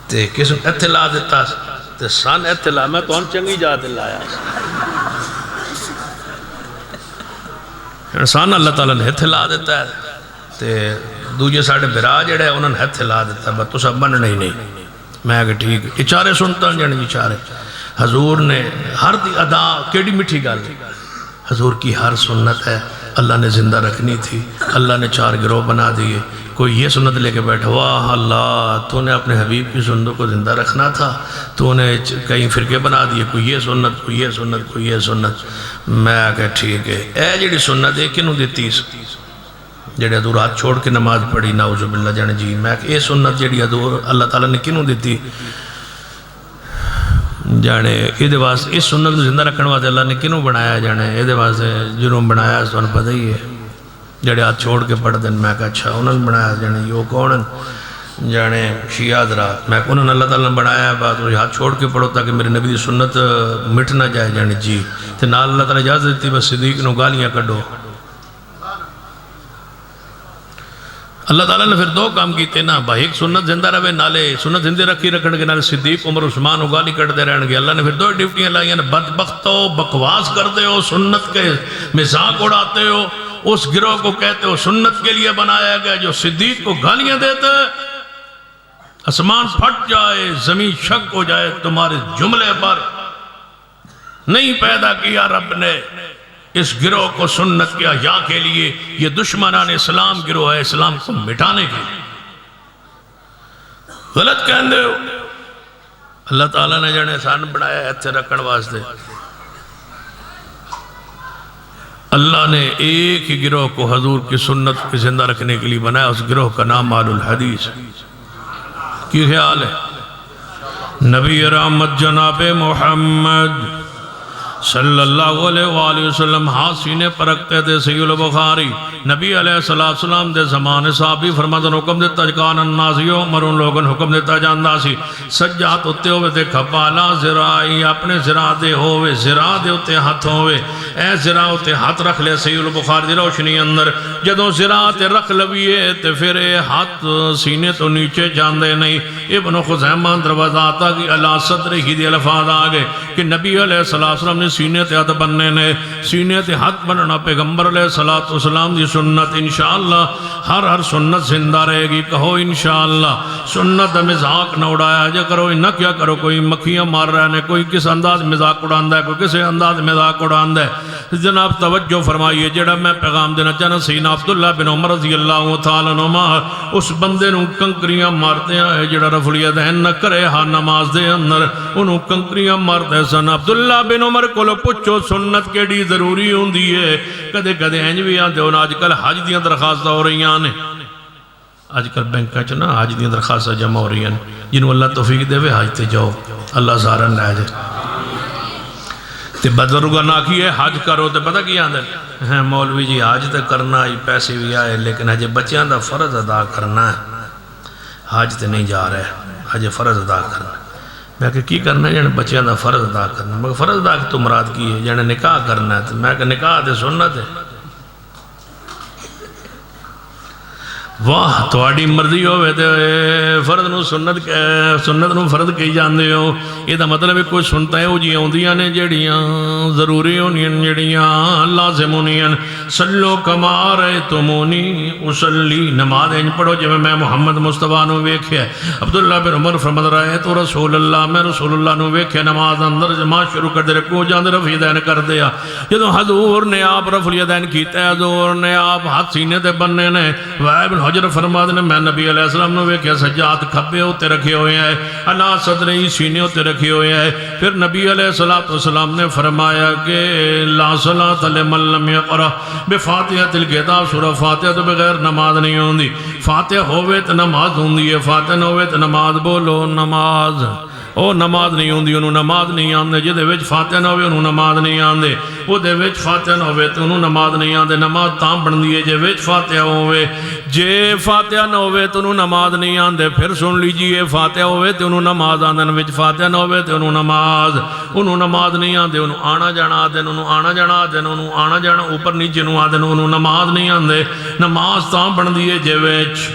تے کسی نے اتلا دیتا تے سان اتلا میں تو ان چنگی جات لایا انسان اللہ تعالیٰ نے اتلا دیتا ہے تے دوجہ ساڑھے برا جڑے انہوں نے ہتھ لا دیتا ہے تو سب بننا ہی نہیں، میں کہ ٹھیک یہ چارے سنتا ہوں جانے چارے حضور نے ہر دی ادا کیڑی مٹھی گال حضور کی ہر سنت ہے اللہ نے زندہ رکھنی تھی، اللہ نے چار گروہ بنا دیے، کوئی یہ سنت لے کے بیٹھا واہ اللہ تو نے اپنے حبیب کی سنتوں کو زندہ رکھنا تھا، تو نے کئی فرقے بنا دیے، کوئی یہ سنت کوئی یہ سنت کوئی یہ سنت، میں کہ ٹھیک ہے اے جڑی سنت ہے کنوں دیتی جڑے حضور ہاتھ چھوڑ کے نماز پڑھی نعوذ باللہ جانے جی میں کہ اے سنت جڑی حضور اللہ تعالیٰ نے کنوں دیتی جانے یہ واسطے اس سنت کو زندہ رکھنے واسطے اللہ نے کنوں بنایا جانے یہ واسطے جنہوں بنایا تو انہوں پتہ ہی ہے جڑے ہاتھ چھوڑ کے پڑھ دیں میں کہا اچھا انہوں نے بنایا جانے یہ کون جانے شیعہ حضرات میں انہوں نے اللہ تعالیٰ نے بنایا بات ہاتھ چھوڑ کے پڑھو تاکہ میرے نبی دی سنت مٹ نہ جائے جانے جی تو نال اللہ تعالیٰ اجازت دیتی بس صدیق نو گالیاں کڈو اللہ تعالیٰ نے پھر دو کام کیتے نا بھائی ایک سنت زندہ رہے نالے سنت زندہ رکھی رکھن کے نالے صدیق عمر عثمان گالی کٹتے رہن گے اللہ نے پھر دو ڈیوٹیاں لائیں بدبختو بکواس کرتے ہو سنت کے مذاق اڑاتے ہو اس گروہ کو کہتے ہو سنت کے لیے بنایا گیا جو صدیق کو گالیاں دیتے آسمان پھٹ جائے زمین شک ہو جائے تمہارے جملے پر نہیں پیدا کیا رب نے اس گروہ کو سنت کے احیاء کے لیے یہ دشمنان اسلام گروہ ہے اسلام کو مٹانے کے لیے غلط کہندے ہو اللہ تعالیٰ نے جانے احسان بڑھایا ایتھے رکھن واسطے اللہ نے ایک ہی گروہ کو حضور کی سنت کی زندہ رکھنے کے لیے بنایا اس گروہ کا نام آل الحدیث کی خیال ہے نبی رحمت جناب محمد صلی اللہ علیہ وآلہ وسلم ہاتھ سینے پر رکھتے تھے صحیح البخاری نبی علیہ السلام دے زمانے صحابی فرماتا حکم دیتا جکان النازیو مرون لوگن حکم دیتا جاندہ سی سجات ہوتے ہوئے تھے کھپالا زرائی اپنے زرا دے ہوئے زرا دے ہوتے ہاتھ ہوئے اے زرا ہوتے ہاتھ رکھ لے صحیح البخاری دی روشنی اندر جدوں زرا تے رکھ لویے تے پھر اے ہاتھ سینے تو نیچے جاندے نہیں ابن خزیمہ دروازہ آتا کہ اللہ صدر ہی دی الفاظ آگے کہ نبی علیہ السلام نے سینے تے ہاتھ بننے نے سینے تے ہاتھ بننا پیغمبر علیہ السلام دی سنت انشاءاللہ ہر سنت زندہ رہے گی کہو انشاءاللہ سنت مزاق نہ اڑایا جا کرو نہ کیا کرو کوئی مکھیاں مار رہے ہیں کوئی کس انداز مزاق اڑاندہ ہے کوئی کس انداز مزاق اڑاندہ ہے جناب توجہ فرمائیے جڑا میں پیغام دینا چاہنا سینا عبداللہ بن عمر رضی اللہ تعالیٰ عنہ اس بندے نوں کنکریاں مارتے ہیں جڑا رفع الیدین نہ کرے ہاں نماز دے اندر انہوں کنکریاں مارتے سن عبداللہ بن عمر کو پچھو سنت کیڑی ضروری ہوں دیئے کدے کدے اینج بھی آتے ہونا آج کل حج دیاں درخواستہ ہو رہی ہیں آج کل بینکہ چنا حج دیاں درخواستہ جمع ہو رہی ہیں جنہوں اللہ توفیق دے وے حج تے جاؤ اللہ سارن لے جائے تے بزرگاں نہ کیے حج کرو تے پتہ کیا اندر مولوی جی حج تے کرنا ہی پیسے بھی آئے لیکن حج بچیاں دا فرض ادا کرنا ہے حج تے نہیں جا رہے حج فرض ادا کرنا میں کہ کی کرنا ہے جانے بچیاں دا فرض ادا کرنا میں کہ فرض ادا کہ تو مراد کی ہے جانے نکاح کرنا ہے میں کہ نکاح دے سنت ہے واہ تواڈی مرضی ہوئے تے فرض نو سنت نو فرض کہی جاندے ہو یہ دا مطلب ہے کوئی سنتا ہے وہ جی ہوندیاں نے جڑیاں ضروری ہونیاں جڑیاں لازم ہونیاں صلو کما رأیتمونی اصلی نماز انج پڑھو جب میں محمد مصطفیٰ نو ویکھیا عبداللہ بن عمر فرمد رہے تو رسول اللہ میں رسول اللہ نو ویکھیا نماز اندر جماع شروع کر دے رکو جاندے رفع الیدین کر دیا جدو حضور نے آپ رفع الیدین کیتے حضور نے آپ ہاتھ سینے تے بننے نے وائب حجر فرما دینے میں نبی علیہ السلام نے ویکھیا سجاد کھبے ہوتے رکھے ہوئے ہیں اللہ صدر ہی سینے ہوتے رکھے ہوئے ہیں پھر نبی علیہ السلام نے فرمایا کہ لا صلاة لمن لم یقرأ بفاتحۃ الکتاب سورہ فاتحہ تو بغیر نماز نہیں ہوندی فاتحہ ہوئے تو نماز ہوندی ہے فاتحہ نہ ہوئے تو نماز بولو نماز او نماز نہیں ہوندی انہوں نماز نہیں آندے جدے وچ فاتحہ نہ ہوئے انہوں نماز نہیں آندے او دے وچ فاتحہ نہ ہوئے تو انہوں نماز نہیں آندے نماز تاں بندی ہے جے وچ فاتحہ ہوئے جے فاتحہ نہ ہوئے تو انہوں نماز نہیں آندے پھر سن لیجئے فاتحہ ہوئے تو انہوں نماز آندے وچ فاتحہ نہ ہوئے تو انہوں نماز نہیں آندے انہوں آنا جانا آدھے انہوں آنا جانا آدھے انہوں آنا جانا اوپر نیچے انہوں آدھے انہوں نماز نہیں آندے نماز تاں بندی ہے جے وچ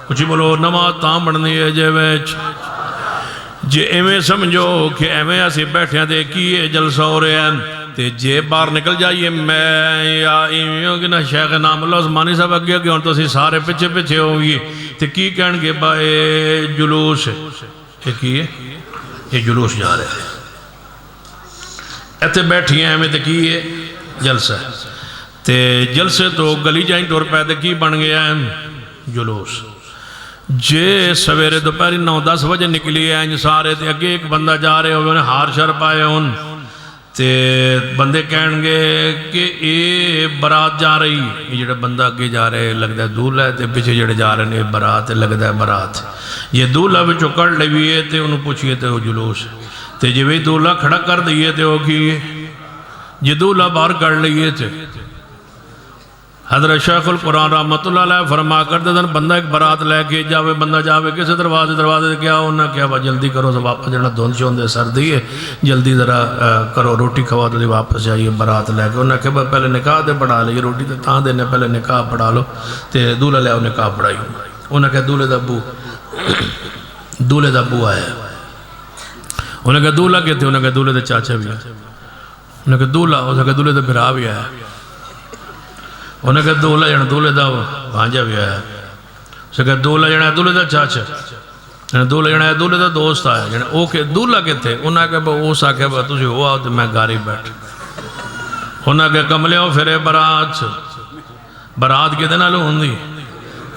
کچھ بولو نماز تاں بندی ہے جے وچ جے ایویں سمجھو کہ ایویں ایسے بیٹھے دے کیے جلسہ ہو رہے ہیں تے جے باہر نکل جائیے میں یا ایویں ہوگی نا شیخ نام اللہ عثمانی صاحب اگے ہوگی ہوں تو اسی سارے پچھے پچھے ہوگی تے کی کہن گے بھائی جلوس یہ کی ہے یہ جلوس جا رہے ہیں ایتے بیٹھی ہیں ایویں تے کی ہے جلسہ تے جلسے تو گلی جائیں طور پہ کی بن گیا ہے جلوس جے سویرے دوپہری 9-10 بجے نکلی ہیں سارے تے اگے ایک بندہ جا رہے ہوئے انہیں ہار شر پائے ہون تے بندے کہن گے کہ یہ برات جا رہی، یہ جڑا بندہ اگے جا رہے لگتا ہے دولہا ہے، تے پیچھے جڑے جا رہے ہیں برات لگتا ہے برات. یہ دولہا وچوں کڑ لئیے تے انہوں پوچھئے تے وہ جلوس تے جی وہی دولہا کھڑا کر دئیے تے وہ کیے جی دولہا باہر کر لئیے تے. حضرت شیخ القرآن رحمت اللہ علیہ فرما کرتے دن بندہ ایک برات لے کے جاوے، بندہ جاوے کسے دروازے کیا ہونا کیا با جلدی کرو تو واپس جڑا دھند چوندے سردی ہے جلدی ذرا کرو روٹی کھوا تو واپس جائیے برات لے کے. انہوں نے کہا پہلے نکاح دے پڑھا لئیے، روٹی تے تاں دینے پہلے نکاح پڑھا لو تے دولہا لے نکاح پڑھائی. انہوں نے کہا دولہے دا ابو آیا. انہوں نے کہا دولہا کہتے، انہوں نے کہا دولہے دے چاچا بھی آیا. انہوں نے کہا دولہا، انہوں نے کہا دولہے دے بھرا بھی آیا. انہوں نے کہا دولہا جانا دولہے دا بھانجا بھی آیا. اس نے کہا دولہا جانا دولہے دا چاچا، دولہا جانا دولہے دا دوست آیا. جانا او کہ دولہا کے تھے. انہوں نے کہا اس آکے با تُسی ہو آؤ تو میں گاری بیٹھ. انہوں نے کہا کملے ہو پھرے برات کے دن آلو ہوں دی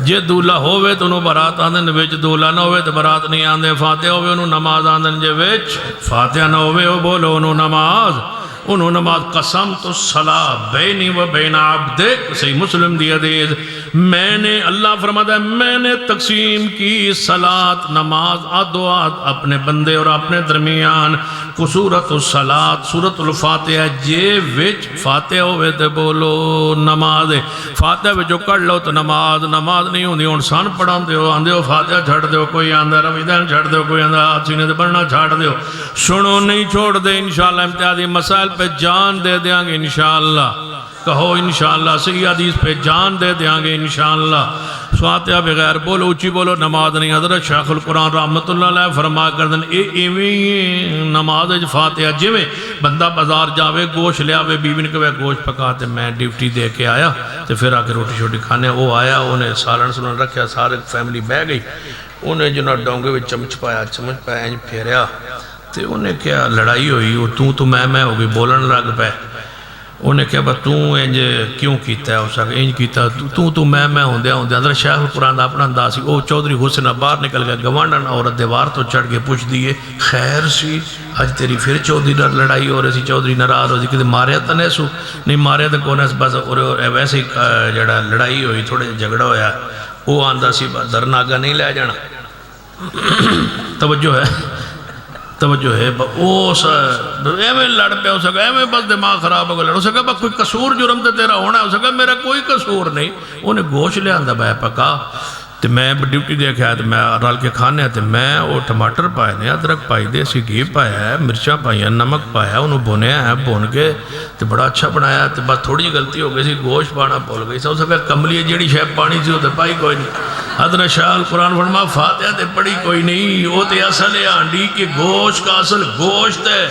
جے دولہا ہوئے تو انہوں برات آندن ویچ دولہا نہ ہوئے تو برات نہیں آندے. فاتحہ ہوئے انہوں نماز آندن جے ویچ فاتحہ نہ ہوئے وہ بولو انہوں نماز قسمت الصلاة بینی و بین عبدک. صحیح مسلم دی حدیث میں نے اللہ فرماتا ہے میں نے تقسیم کی صلاة نماز آدوات اپنے بندے اور اپنے درمیان. قصورت الصلاة سورة الفاتحہ جے وچ فاتحہ ہوئے تے بولو نماز. فاتحہ وچ جو کر لو تو نماز نہیں ہوندی. ہن سان پڑھان دیو آندے ہو فاتحہ چھڑ دیو، کوئی آندہ رمیدان چھڑ دیو، کوئی آندہ ہاتھ سینے دے بڑھنا چھاڑ دیو. سنو نہیں چھوڑ دے. انشاءاللہ امتیازی مسائل پہ جان دے دیاں گے انشاءاللہ. کہو انشاءاللہ. صحیح حدیث پہ جان دے دیاں گے انشاءاللہ. فاتحہ بغیر بولو اچھی بولو نماز نہیں. حضرت شیخ القرآن رحمت اللہ علیہ فرما کردن ایویں نماز فاتحہ جویں بندہ بازار جاوے گوشت لے آوے بیوی نے کہے گوشت پکاتے میں ڈیوٹی دے کے آیا تو پھر آکے روٹی شوٹی کھانے. وہ آیا انہیں سالن سنن رکھیا سارے فیملی بہ گئی. انہیں جنہاں ڈونگے میں چمچ پایا انج پھیریا تے انہیں کیا لڑائی ہوئی. وہ تو میں ہو گئی بولن لگ پہ. انہیں کہا با تو انج کیوں کیتا ہے؟ اس نے انج کیتا تو میں ہوندیا حضرت شیخ القرآن دا اپنا انداز سی. او چودھری حسن باہر نکل گیا گوانڈن عورت دیوار تو چڑھ کے پوچھ دیئے خیر سی آج تیری پھر چودھری نہ لڑائی ہو رہی سی، چودھری ناراض ہو سی کہ ماریا تو نہیں سو؟ نہیں ماریا تو کون ہے بس ویسے ہی جڑا لڑائی ہوئی تھوڑے جھگڑا ہویا. وہ آندہ سی درناگا نہیں لے جانا. توجہ ہے ایویں لڑ پہ ہو سکا ایویں بس دماغ خراب ہو گیا. لڑ ہو سکا کوئی قصور جرم تے تیرا ہونا ہے. ہو سکا میرا کوئی قصور نہیں. انہیں گوشت لے آندہ بھائی پکا تو میں ڈیوٹی دے کے آیا تو میں رل کے کھانے تو میں وہ ٹماٹر پائے نے ادرک پائی دیسی گھی پایا ہے مرچاں پائی ہیں نمک پایا انہوں بھونیا ہے بھون کے تو بڑا اچھا بنایا. تو بس تھوڑی غلطی ہو گئی سی گوشت پانا بھول گئی. ہو سکا کملی جیڑی شاید پانی سی وہ تو پائی کوئی نہیں. حضرت شاہ القرآن فرما فاتحہ تے پڑھی کوئی نہیں. وہ تے اصل ہے ہانڈی کے گوشت کا اصل گوشت ہے.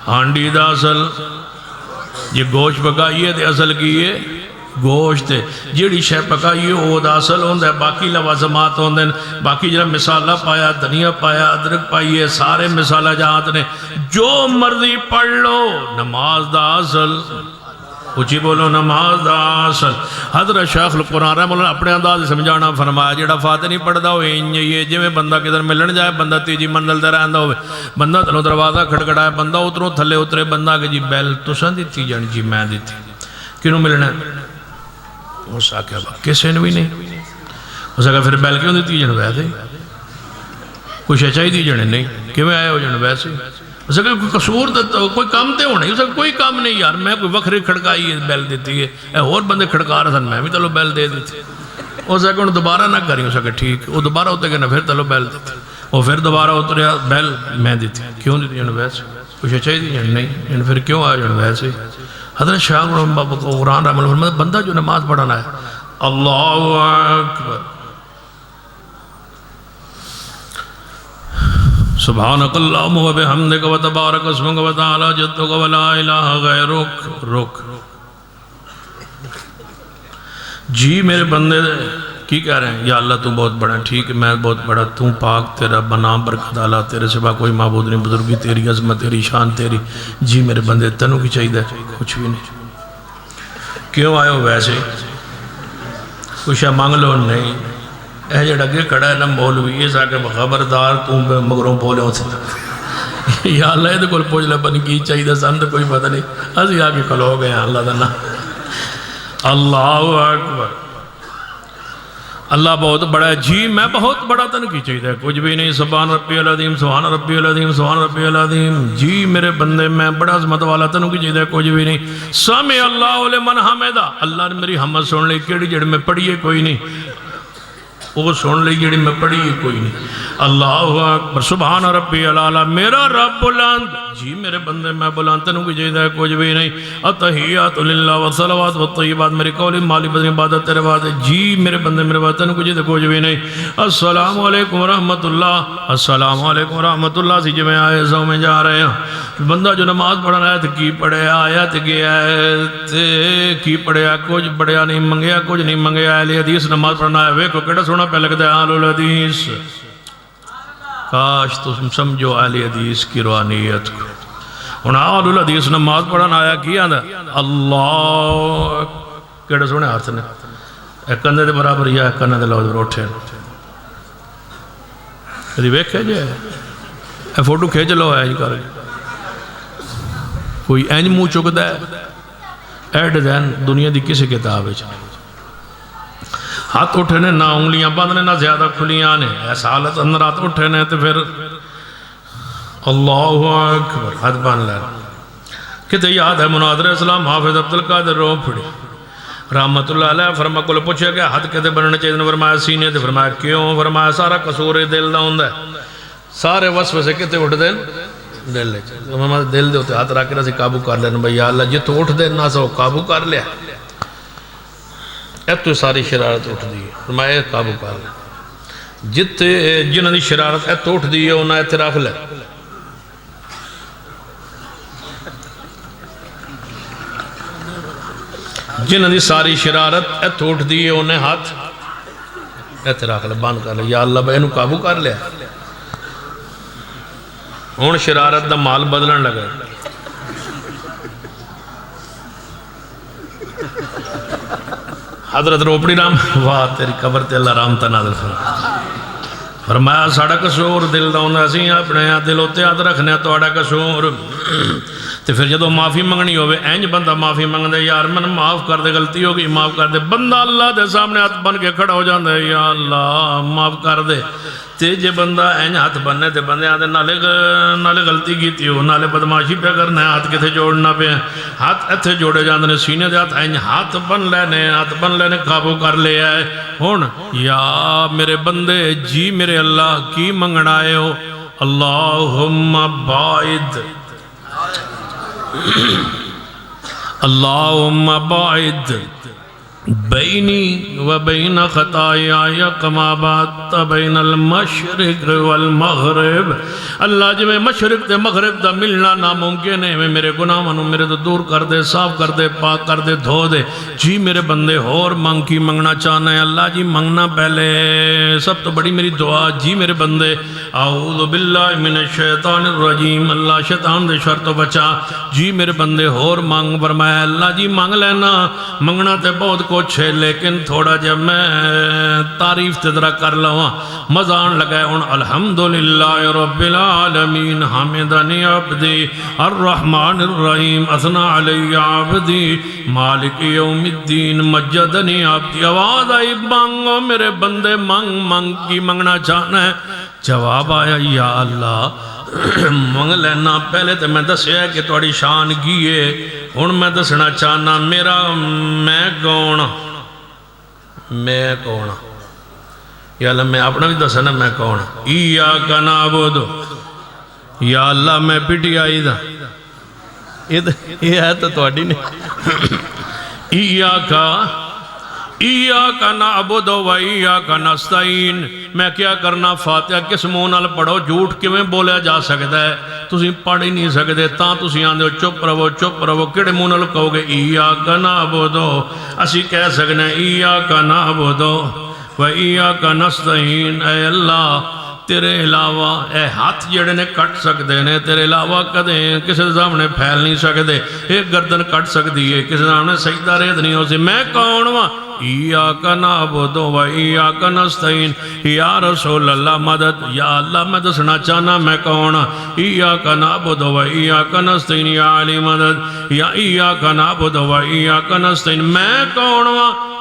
ہانڈی دا اصل یہ گوشت پکائیے تے اصل کیے گوشت ہے. جیڑی شے پکائیے وہ دا اصل ہوندہ ہے. باقی لوازمات ہوندے ہیں. باقی جڑا مسالہ پایا دھنیا پایا ادرک پائیے سارے مسالہ جہاں نے جو مرضی پڑھ لو. نماز دا اصل اچھی بولو نماز دا اصل. حضرت شیخ القرآن رحمہ اللہ اپنے انداز سمجھانا فرمایا جڑا فاتح نہیں پڑھدا ہوئے یہ جویں بندہ کدھر ملن جائے بندہ تیجی منزل تے رہندا ہوئے بندہ تنوں دروازہ کھڑکڑائے بندہ اتروں تھلے اترے بندہ کہ جی بیل تساں دتی جانی جی میں دتی کینوں ملنا ہے؟ اس آکے کسے نے بھی نہیں. اس آکے پھر بیل کیوں دیتی جن ویسے کوئی شچائی دی جنے نہیں کیوں آئے ہو جن ویسے. اس آکے کوئی قصور کوئی کام تے ہونے. اس آکے کوئی کام نہیں یار میں کوئی وکھری کھڑکائی بیل دیتی ہے اے اور بندے کھڑکا رہا تھا میں بھی تلو بیل دے دیتی. اس آکے انہوں دوبارہ نہ کری. اس آکے ٹھیک وہ دوبارہ ہوتے گئے نا پھر تلو بیل دیتی. وہ پھر دوبارہ اتریا بیل میں دیتی کیوں دیتی جن ویسے کوئی شچائی دی جن نہیں پھر کیوں آئے جن ویسے. حضرت شاہ قرآن رحمہ اللہ فرماتا بندہ جو نماز پڑھانا ہے اللہ اکبر سبحانک اللہم و بحمدک و تبارک اسمک و تعالی جدک و لا الہ غیرک. رک جی میرے بندے کی کہہ رہے ہیں یا اللہ تو بہت بڑا ٹھیک ہے میں بہت بڑا تو پاک تیرا بنام برکت اللہ تیرے سوا کوئی معبود نہیں بزرگی تیری عظمت تیری شان تیری. جی میرے بندے تنوں کی چاہیے کچھ بھی نہیں. کیوں آئے ہو ویسے کچھ مانگ لو نہیں. اے جڑا اگے کھڑا ہے نا مولوی اس آکے خبردار تو مگروں بولے ہوتے یا اللہ یہ کول پوچھ لے پن کی چاہیے سن تو کوئی پتہ نہیں اسی آ کے کھلو گئے ہیں اللہ کا نام اللہ اکبر اللہ بہت بڑا ہے جی میں بہت بڑا تن کی چاہیے کچھ بھی نہیں سبحان ربی العظیم سبحان ربی العظیم سبحان ربی العظیم جی میرے بندے میں بڑا عظمت والا تن کی چاہیے کچھ بھی نہیں سمع اللہ لمن حمدہ اللہ نے میری حمد سن لی کیڑی جڑ میں پڑھیے کوئی نہیں وہ سن لی جڑی میں پڑھی کوئی نہیں اللہ اکبر سبحان ربی العالی میرا رب بلند جی میرے بندے میں بلند تنوں کی چاہیے کچھ بھی نہیں التحیات للہ والصلوات والطیبات میری قولی مالی بدنی عبادت تیرے بات جی میرے بندے میرے بات تنوں کی چاہیے کچھ بھی نہیں السلام علیکم ورحمت اللہ السلام علیکم ورحمت اللہ سی جی میں آئے سو میں جا رہے ہیں بندہ جو نماز پڑھنا ہے تو کی پڑھے آیت گیا ہے کی پڑھیا کچھ پڑھیا نہیں منگیا کچھ نہیں منگیا اہل حدیث نماز پڑھنا ہے ویکھو کیڑا سونا پہ لگتا ہے اہل الحدیث کاش تم سمجھو اہل حدیث کی روحانیت کو ہن اہل الحدیث نماز پڑھنا آیا کی آندا اللہ کیڑا سونے ہاتھ نے ایک کندھے دے برابر یا ایک کندھے دے لوز روٹھے کدی ویکھے جے اے فوٹو کھینچ لو ہے کر کوئی اینج منہ چکدا ہے اے ڈیزائن دنیا دی کسی کتاب وچ ہاتھ اٹھنے نہ انگلیاں بندنے نہ زیادہ کھلیاں نے ایسا حالت اندر ہاتھ اٹھنے تو پھر اللہ اکبر ہاتھ بان لے کہتے یاد ہے مناظر اسلام حافظ عبدالقادر رو پھڑی رحمت اللہ علیہ فرما کو پوچھے کہ ہاتھ کہتے بننے چاہیے فرمایا سینے تھے فرمایا کیوں فرمایا سارا قصور دل دا ہوندا ہے سارے وصف سے کہتے اٹھ دین دل لے چاہیے دل دے ہوتے ہاتھ رکھ رہا سی قابو کر لینا بھئی یا اللہ جت اٹھ دین نہ سو قابو کر لیا اب تو ساری شرارت اٹھ دی فرمایا قابو کر لے جت جنہوں نے شرارت اب تو اٹھ دی ہے انہیں اعتراف لے جنہوں نے ساری شرارت اب تو اٹھ دی ہے انہیں ہاتھ اعتراف لے بند کر لے یا اللہ بھائی انہوں قابو کر لیا ان شرارت دا مال بدلن لگا حضرت روپڑی رام واہ تیری قبر تے اللہ رام تنادر فرمایا ساڑا قصور دل دا ہوندہ اسی اپنے دل ہوتے یاد رکھنے تو آڑا قصور تو پھر جدو معافی منگنی ہوئے اینج بندہ معافی منگ دے یار من معاف کر دے غلطی ہوگی معاف کر دے بندہ اللہ دے سامنے ہاتھ بن کے کھڑا ہو جاندے یا اللہ معاف کر دے تے جے بندہ اینج ہاتھ بننے تے بندے آدھے نالے غلطی کیتی ہو نالے بدماشی پہ کرنا ہے ہاتھ کتے جوڑنا پہ ہاتھ ایتھے جوڑے جاندے سینے دے اینج ہاتھ بن لینے قابو کر لے آئے ہون یا میرے بندے جی میرے اللہ کی منگنائے ہو اللہم باعد اللہم باعد بینی و بین خطایا کما بات بین المشرق والمغرب اللہ جی میں مشرق تے مغرب دا ملنا ناممکن ہے میرے گناہ منو میرے تو دور کر دے صاف کر دے پاک کر دے دھو دے جی میرے بندے اور مانگ کی منگنا چاہنا ہے اللہ جی منگنا پہلے سب تو بڑی میری دعا جی میرے بندے اعوذ باللہ من الشیطان الرجیم اللہ شیطان دے شر تو بچا جی میرے بندے اور مانگ فرمایا اللہ جی مانگ لینا منگنا تے بہت کچھ ہے لیکن تھوڑا جب میں تعریف تدرہ کر لوا مزان لگائے ان الحمدللہ رب العالمین حمدنی عبدی الرحمن الرحیم اثنا علی عبدی مالک یوم الدین مجدنی عبدی آواز آئی مانگو میرے بندے مانگ کی منگنا چاہنا ہے جواب آیا یا اللہ منگ لینا پہلے تو میں دسیا کہ توڑی شان کیے ہن میں دسنا چاہنا میرا میں کون یا اللہ میں اپنا بھی دسنا میں کون ایاک نعبد یا اللہ میں پٹی آئی دا یہ ہے تو توڑی نہیں ایاک نعبد و ایاک نستعین میں کیا کرنا فاتحہ کس منہ نال پڑھو جھوٹ کیویں بولیا جا سکتا ہے تسی پڑھ ہی نہیں سکتے تاں تسی آندے ہو چپ رہو کیڑے منہ نال کہو گے ایاک نعبد اسی کہہ سکنے ایاک نعبد و ایاک نستعین اے اللہ تیرے علاوہ اے ہاتھ جڑے نے کٹ سکتے نے تیرے علاوہ کدیں کسی سامنے پھیل نہیں سکتے ایک گردن کٹ سکتی ہے کسی سامنے سجدہ ریت نہیں ہو سی میں کون ہوں ایاک نعبد و ایاک نستعین یا رسول اللہ مدد یا اللہ میں دسنا چاہنا میں کون ایاک نعبد و ایاک نستعین یا علی مدد یا ایاک نعبد و ایاک نستعین میں کون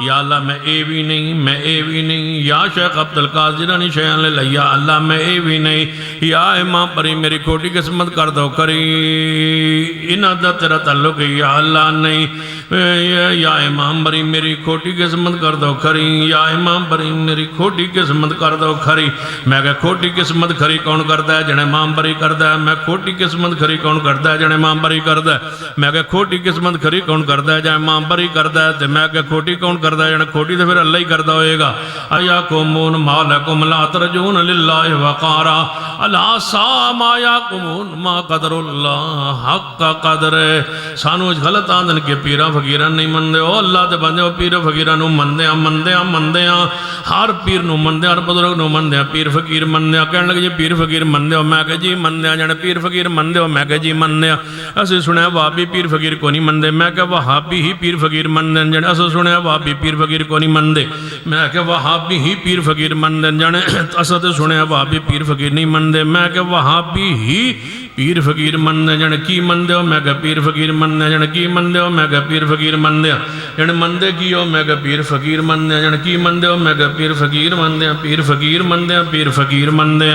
یا اللہ میں اے بھی نہیں یا شیخ عبدالقادر نہیں شیعن لے یا اللہ میں اے بھی نہیں یا امام پری میری کھوٹی قسمت کر دو کری انہا تیرا تعلق یا اللہ نہیں یا امام بری میری کھوٹی قسمت کر دو کھری یا امام بری میری کھوٹی قسمت کر دو کھری میں کہ کھوٹی قسمت کھری کون کرتا ہے جنہیں امام بری کرتا ہے میں کھوٹی قسمت کھری کون کرتا ہے جنہیں امام بری کرتا ہے میں کہ کھوٹی قسمت کھری کون کرتا ہے جنہیں امام بری کرتا ہے میں کہ کھوٹی کون کرتا ہے جنہیں کھوٹی تو پھر اللہ ہی کرتا ہوئے گا ایاکمون ما لکم لا ترجون للہ وقارا اللہ سام آیاکمون ما قدر اللہ حق قدر سانو غلط آندن کے پیرہ فقیران نہیں مندے ہو اللہ دے بندے ہو پیرہ فقیران مندے ہاں ہر پیر نو مندے ہر بزرگ نو مندے پیر فقیر مندے کہنے لگے جی پیر فقیر مندے ہو میں کہ جی مندے جانے پیر فقیر مندے ہو میں کہ جی مندے اسے سنے وہابی پیر فقیر کو نہیں مندے میں کہ وہابی ہی پیر فقیر مندے جانے اسے سنے وہابی پیر فقیر کو نہیں مندے میں کہ وہابی ہی پیر فقیر مندے جانے اسے سنے وہابی پیر فقیر نہیں مندے میں کہ وہابی ہی پیر فقیر مندے جانے کی مندے ہو میں کہ پیر فقیر مندے جانے کی مندے ہو میں کہ پیر فقیر مندے جانے مندے کی ہو میں کہ پیر فقیر مندے جانے کی مندے ہو میں کہ پیر فقیر مندے پیر فقیر مندے پیر فقیر مندے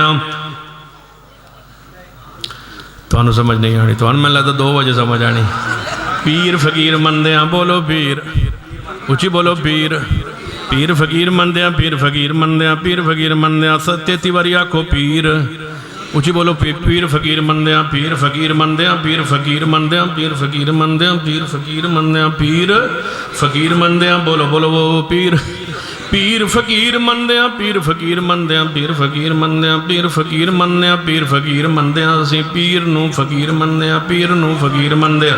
تو انہوں سمجھ نہیں آنی تو انہوں میں لگتا دو وجہ سمجھ آنی پیر فقیر مندے بولو پیر اچھی بولو پیر پیر فقیر مندے پیر فقیر مندے پیر فقیر مندے ستیتی وریا کو پیر اچھی بولو پیر فقیر مندے پیر فقیر مندے پیر فقیر مندے پیر فقیر مندے پیر فقیر مندے پیر فقیر مندے بولو بولو وہ پیر پیر فقیر مندے پیر فقیر مندے پیر فقیر مندے پیر فقیر مندے پیر فقیر مندے اسی پیر نو فقیر مندے پیر نو فقیر مندے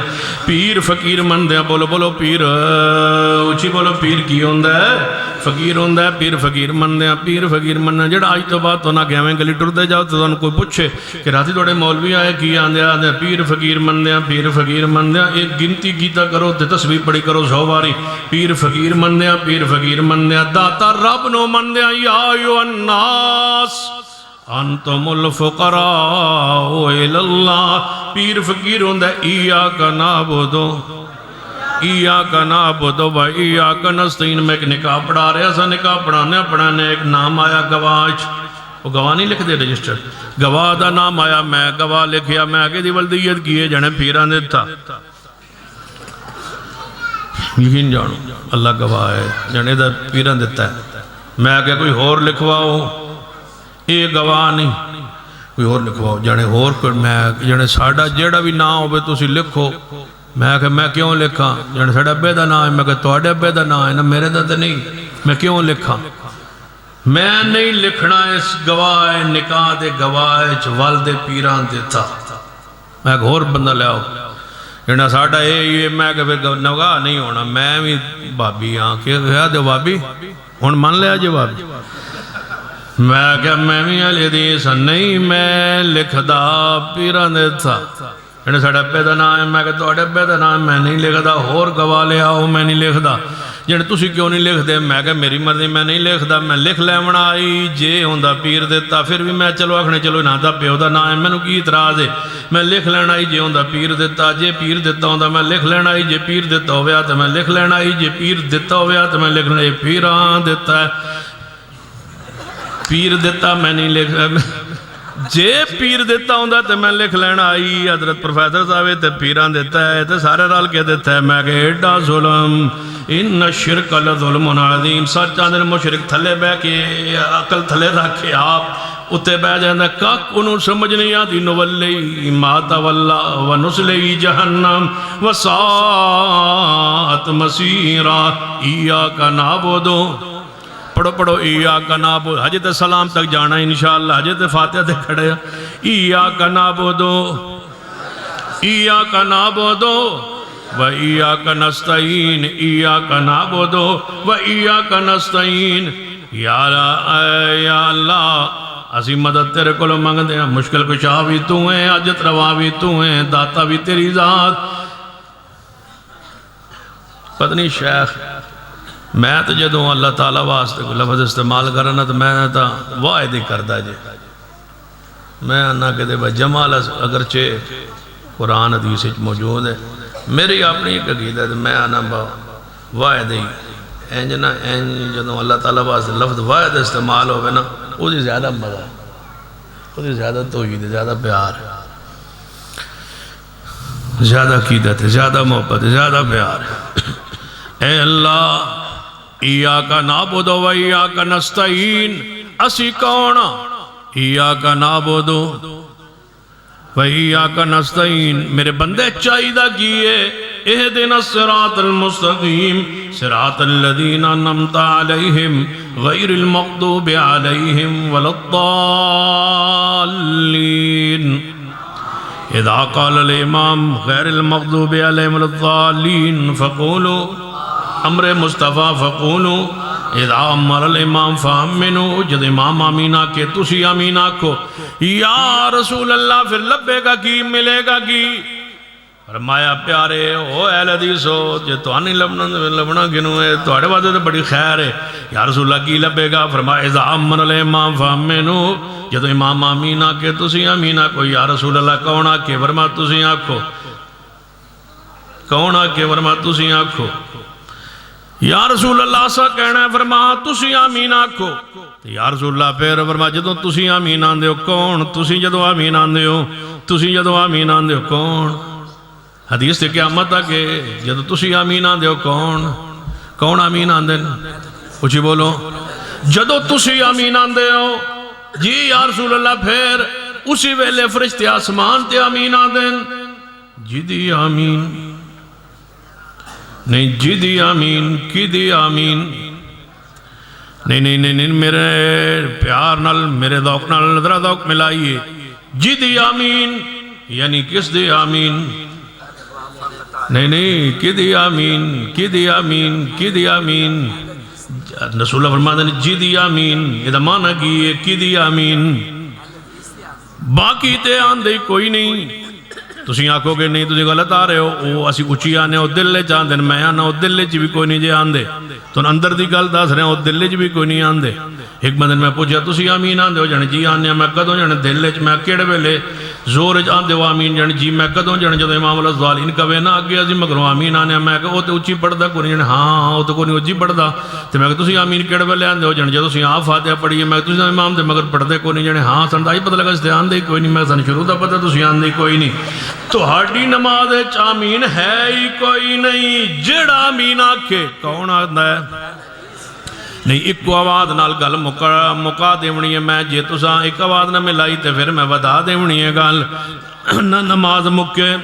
پیر فقیر مندے بولو بولو پیر اچھی بولو پیر کی ہوندہ ہے فقیر ہوندہ ہے پیر فقیر مندے پیر فقیر مندے جڑا آج تو بات تو نہ گیا میں گلی ٹر دے جاؤ تو انہوں کوئی پوچھے کہ راتی توڑے مولوی آئے کی آندے پیر فقیر مندے پیر فقیر مندے ایک گنتی گیتا کرو تے تسبیح پڑی کرو 100 باری پیر فقیر مندے پیر فقیر مندے داتا رب نو مندے یا ایو الناس انتم الفقراء الاللہ پیر فقیر ہوندہ ایاک نعبدو ایاک نعبدو و ایاک نستعین میں ایک نکاح پڑھا رہے ایسا نکاح پڑھانے ایک نام آیا گواہ وہ گواہ نہیں لکھ دے رجسٹر گواہ دا نام آیا میں گواہ لکھیا میں آگے دی ولدیت کیے جنے پیران دیتا یقین جانو اللہ گواہ ہے جنے دا پیران دیتا ہے میں آگے کوئی اور لکھواؤ یہ گواہ نہیں کوئی اور لکھواؤ جنے ساڑھا جیڑا بھی نام ہوئے تو اسی لکھو میں کہ میں کیوں لکھا جنے ساڑھا ابے دا نام ہے میں کہ توڑے ابے دا نام ہے نا میرے دا تو نہیں میں کیوں لکھا میں نہیں لکھنا اس گواہ نکاح دے گواہ والد پیران دیتا میں ایک اور بندہ لے آؤ جنہا ساڑھا یہ میں کہ نگاہ نہیں ہونا میں بھی بابی ہاں کہ گیا دے بابی ہون مان لیا جی بابی میں کہ میں بھی علی دیسا نہیں میں لکھ دا پیران دیتا جنہا ساڑھا پیدا نام ہے میں کہ توڑے پیدا نام میں نہیں لکھ دا اور گواہ لے آؤ میں نہیں لکھ دا جنہا تُسی کیوں نہیں لکھ دے میں کہ میری مرضی میں نہیں لکھ دا میں لکھ لے منائی جے ہوندہ پیر دیتا پھر بھی میں چلو آکھنے چلو نہ دا پیو دا نام ہے میں نے کی اعتراض ہے میں لکھ لینائی جے ہوندہ پیر دیتا جے پیر دیتا ہوندہ میں لکھ لینائی جے پیر دیتا ہویا تو میں لکھ لینائی جے پیر دیتا ہویا تو میں لکھ لینائی پیران دیتا ہے پیر دیتا میں نہیں لکھ جے پیر دیتا ہوندہ تو میں لکھ لینا آئی حضرت پروفیسر صاحب تے پیران دیتا ہے تے سارے رال کے دیتا ہے میں کہ ایڈا ظلم ان شرک لظلم عظیم سچ آندر مشرک تھلے بے کے عقل تھلے رکھے آپ اتے بے جاندہ کاک انہوں سمجھ نہیں آتی نولی ماتا واللہ ونسلی جہنم وساعت مسیرہ ایاک نعبدو پڑھو پڑھو ایاک نعبدو حجت سلام تک جانا انشاءاللہ حجت فاتحہ تے کھڑے ایاک نعبدو ایاک نعبدو و ایاک نستعین ایاک نعبدو و ایاک نستعین یا اللہ اسی مدد تیرے کلو مانگ دیں مشکل کشا بھی تو ہیں عجت روا بھی تو ہیں داتا بھی تیری ذات پتہ نہیں شیخ میں تو جدوں اللہ تعالیٰ واسطے کوئی لفظ استعمال کرنا تو میں تو واحد ہی کرتا جی میں آنا کہ دے جمال اگرچہ قرآن حدیث موجود ہے میری اپنی ایک عقیدت ہے میں آنا واحد ہی اینج نہ اینج جدوں اللہ تعالیٰ واسطے لفظ واحد استعمال ہوئے نا وہ دی زیادہ مزہ ہے وہ دی زیادہ توحید ہے زیادہ پیار ہے زیادہ عقیدت ہے زیادہ محبت ہے زیادہ پیار ہے اے اللہ ایاک نعبد و ایاک نستعین اسی کون ایاک نعبد و ایاک نستعین میرے بندے چاہیدہ کیے اہدنا الصراط المستقیم صراط الذین انعمت علیہم غیر المغضوب علیہم ولا الضالین اذا قال الامام غیر المغضوب علیہم ولا الضالین فقولوا امر مصطفیٰ فقولوا اذا امر الامام فامنوا جد امام آمین آکے تسی آمین آکھو یا رسول اللہ پھر لبے گا کی ملے گا کی فرمایا پیارے او اہل حدیث ہو جے تو آنی لبنا گنو ہے تو آڑے باتیں تو بڑی خیر ہے یا رسول اللہ کی لبے گا فرمایا اذا امر الامام فامنوا جد امام آمین آکے تسی آمین آکھو یا رسول اللہ کون آکے فرما تسی آکھو کون آکے فرما تسی آکھو یا رسول اللہ سا کہنا ہے فرما تسی آمین آکھو یا رسول اللہ پھر فرما جدو تسی آمین آندے ہو کون تسی جدو آمین آندے ہو تسی جدو آمین آندے ہو کون حدیث سے قیامت ہے کہ جدو تسی آمین آندے ہو کون آمین آندے کچھ بولو جدو تسی آمین آندے ہو جی یا رسول اللہ پھر اسی ویلے فرشتے آسمان تے آمین آندے جی دی آمین نہیں جی دی آمین کی دی آمین نہیں میرے پیار نال میرے ذوق نال ذرا ذوق ملائیے جی دی آمین یعنی کس دی آمین نہیں کی دی آمین کی دی آمین کی دی آمین رسول اللہ فرماتے ہیں جی دی آمین یہ معنی کی کی دی آمین باقی تے آندے کوئی نہیں تسی آنکھو کہ نہیں تسی غلط آ رہے ہو وہ اسی اچھی آنے ہو دل لے چاندے میں آنا ہو دل لے چی بھی کوئی نہیں جے آندے تو اندر دی گل دس رہے ہو دل لے چی بھی کوئی نہیں آندے ایک بندن میں پوچھا تسی آمین آندے ہو جانے جی آنے میں کدوں جانے دل لے چ میں کیڑے ویلے زور آندے ہو آمین جانے جی میں کدوں جانے جدو امام اللہ ظالین کبے نہ آگے ازی مگروں آمین آنے میں کہ وہ تو اچھی پڑھدا کوئی نہیں جانے ہاں وہ تو کوئی نہیں اچھی پڑھدا تو میں کہ تسی آمین کیڑے ویلے آندے ہو جانے جدو سی آپ فاتحہ پڑھیے میں کہ تسی امام دے مگر پڑھدے کوئی نہیں جانے ہاں سن ہی پتہ لگا اس دے آندے کوئی نہیں میں سن شروع دا پتہ تسی آندے کوئی نہیں تو ہاڑی نماز آمین ہے ہی کوئی نہیں جڑا آمین آکھے کون آدھا ہے نہیں ایک آواز نال گل مکا دیونی ہے میں جے تساں ایک آواز نہ ملائی تے پھر میں ودا دیونی ہے گل نہ نماز مکے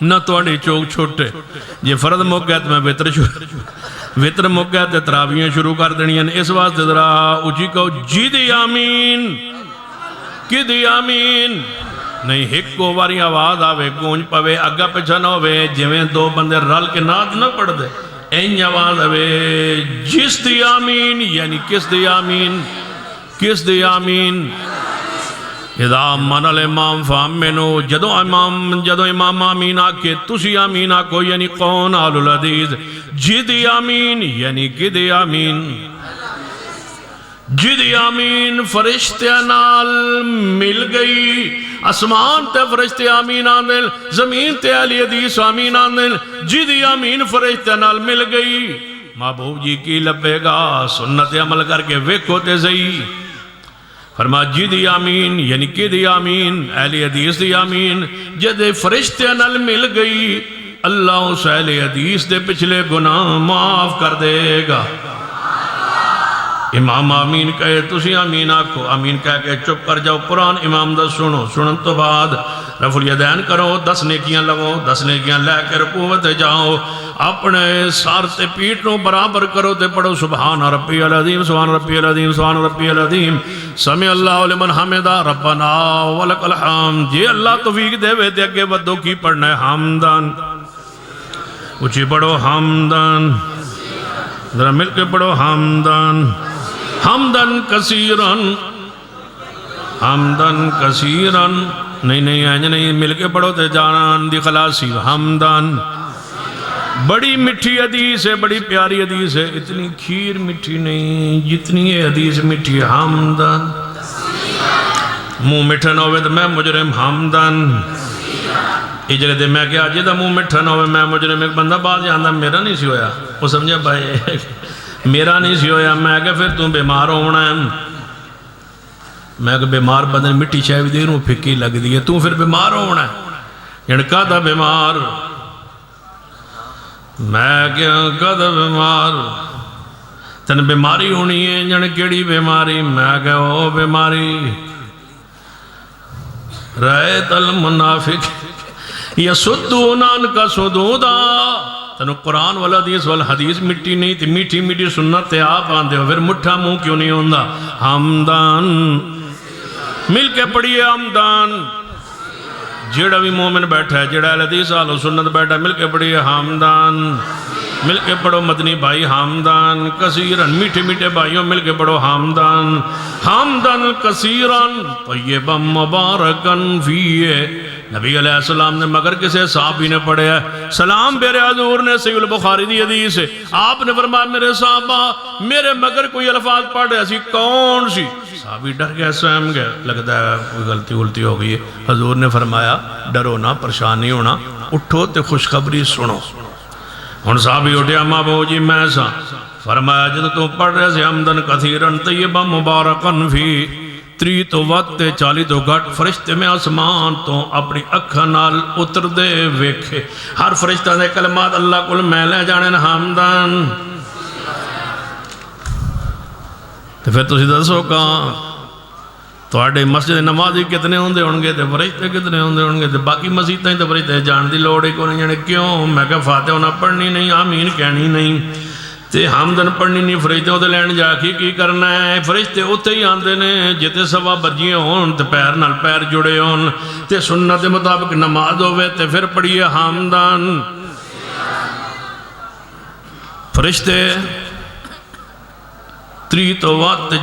نہ تواڈی چوک چھوٹے جے فرض مک گیا تو میں وطر مک گیا تے تراویاں شروع کر دینی ہیں اس واسطے ذرا اونچی کہو جی دی آمین کی دی آمین نہیں ایک کو واری آواز آوے گونج پوے اگا پیچھا نہ ہوئے جویں دو بندے رل کے نعت نہ پڑھ دے این آواز آوے جس دی آمین یعنی کس دی آمین کس دی آمین اذا من الامام فامنو جدو امام آمین آکے تسی آمین آکو یعنی کون آل الحدیث جی دی آمین یعنی کی دی آمین جی دی آمین فرشتے نال مل گئی اسمان تے فرشتے آمین آندل زمین تے علی حدیث آمین آندل جی دی آمین فرشتے نال مل گئی محبوب جی کی لبے گا سنت عمل کر کے ویکھو تے زئی فرما جی دی آمین یعنی کی دی آمین اہل حدیث دی آمین جد فرشتے نال مل گئی اللہ اس اہل حدیث دے پچھلے گناہ معاف کر دے گا امام آمین کہے تسی آمین آکھو آمین کہہ کے چپ کر جاؤ قرآن امام دا سنو سنن تو بعد رفع الیدین کرو 10 نیکیاں لگو 10 نیکیاں لے کے رکوع تے جاؤ اپنے سار تے پیٹ نو برابر کرو تے پڑھو سبحان ربی العظیم سبحان ربی العظیم سبحان ربی العظیم سمع اللہ لمن حمدہ ربنا ولک الحمد جی اللہ توفیق دے وے تے اگے ودو کی پڑھنا ہے حمدان اچھی پڑھو حمدان ذرا مل کے پڑھو حمدان حمدن کثیرن حمدن کثیرن نہیں اینج نہیں مل کے پڑھو تے جانان دی خلاصی حمدن بڑی میٹھی حدیث ہے، بڑی پیاری حدیث ہے، اتنی کھیر میٹھی نہیں جتنی یہ حدیث میٹھی ہے۔ حمدن منہ میٹھا نہ ہوئے تو میں مجرم، حمدن یہ جگہ دے میں کیا جی دا منہ میٹھا نہ ہوئے میں مجرم۔ ایک بندہ بعد جاندہ میرا نہیں سی ہویا، وہ سمجھا بھائی میرا نہیں سی ہویا۔ میں کہا پھر تم بیمار ہونا ہے، میں کہا بیمار بدن مٹی چاہے بھی دیر ہوں پھکی لگ دی ہے، تم پھر بیمار ہونا ہے۔ یعنی کہا تھا بیمار، میں کہا تھا بیمار تن بیماری ہونی ہے، یعنی کیڑی بیماری؟ میں کہا او بیماری رأیت المنافق یسدون عنک صدودا۔ تنو قرآن والحدیث والحدیث مٹی نہیں تھی، میٹھی میٹھی سنت تے آپ آندے ہو، پھر مٹھا منہ کیوں نہیں ہوندہ؟ حمدان مل کے پڑھیے، حمدان جیڑا بھی مومن بیٹھا ہے، جیڑا حدیث آلو سنت بیٹھا ہے، مل کے پڑھیے حمدان۔ مل کے پڑھو مدنی بھائی حمدان کثیرن، میٹھے میٹھے بھائیوں مل کے پڑھو حمدان، حمدان کثیرن طیبا مبارکن فیہ۔ نبی علیہ السلام نے مگر کسے صحابی نے پڑھے ہے، سلام پیرے حضور نے، صحیح البخاری دی حدیث ہے، آپ نے فرمایا میرے صحابہ میرے مگر کوئی الفاظ پڑھ رہے ایسی کون سی؟ صحابی ڈر گئے، سہم گئے، لگتا ہے کوئی غلطی ہو گئی ہے۔ حضور نے فرمایا ڈرو نہ، پریشان نہیں ہونا، اٹھو تے خوشخبری سنو۔ ہن صحابی اٹھیا، ماں بہو جی میں سا، فرمایا جب تو پڑھ رہے سے حمدن کثیرن طیبا مبارکن فی، 30 تو وقت 40 تو گھٹ فرشتے میں آسمان تو اپنی اکھاں نال اتر دے ویکھے، ہر فرشتہ دے کلمات اللہ کل میں لے جانے حمدن۔ تو پھر تسی دسو کہاں تواڈے مسجد نمازی کتنے ہوندے ہونگے تے فرشتے کتنے ہوندے ہونگے تے باقی مسجدیں تے فرشتے جان دی لوڑ ہی کوئی نہیں۔ کیوں؟ میں کہا فاتحہ نہ پڑھنی نہیں، آمین کہنی نہیں، تے حمدن پڑھنی نہیں، فرشتے ہوتے لین جا کے کی کرنا ہے؟ فرشتے ہوتے ہی آندے نے جتے سوا بجیے ہون تے پیر نال پیر جڑے ہون تے سنت مطابق نماز ہوئے تے پھر پڑھیے حمدن۔ فرشتے 30 تو وقت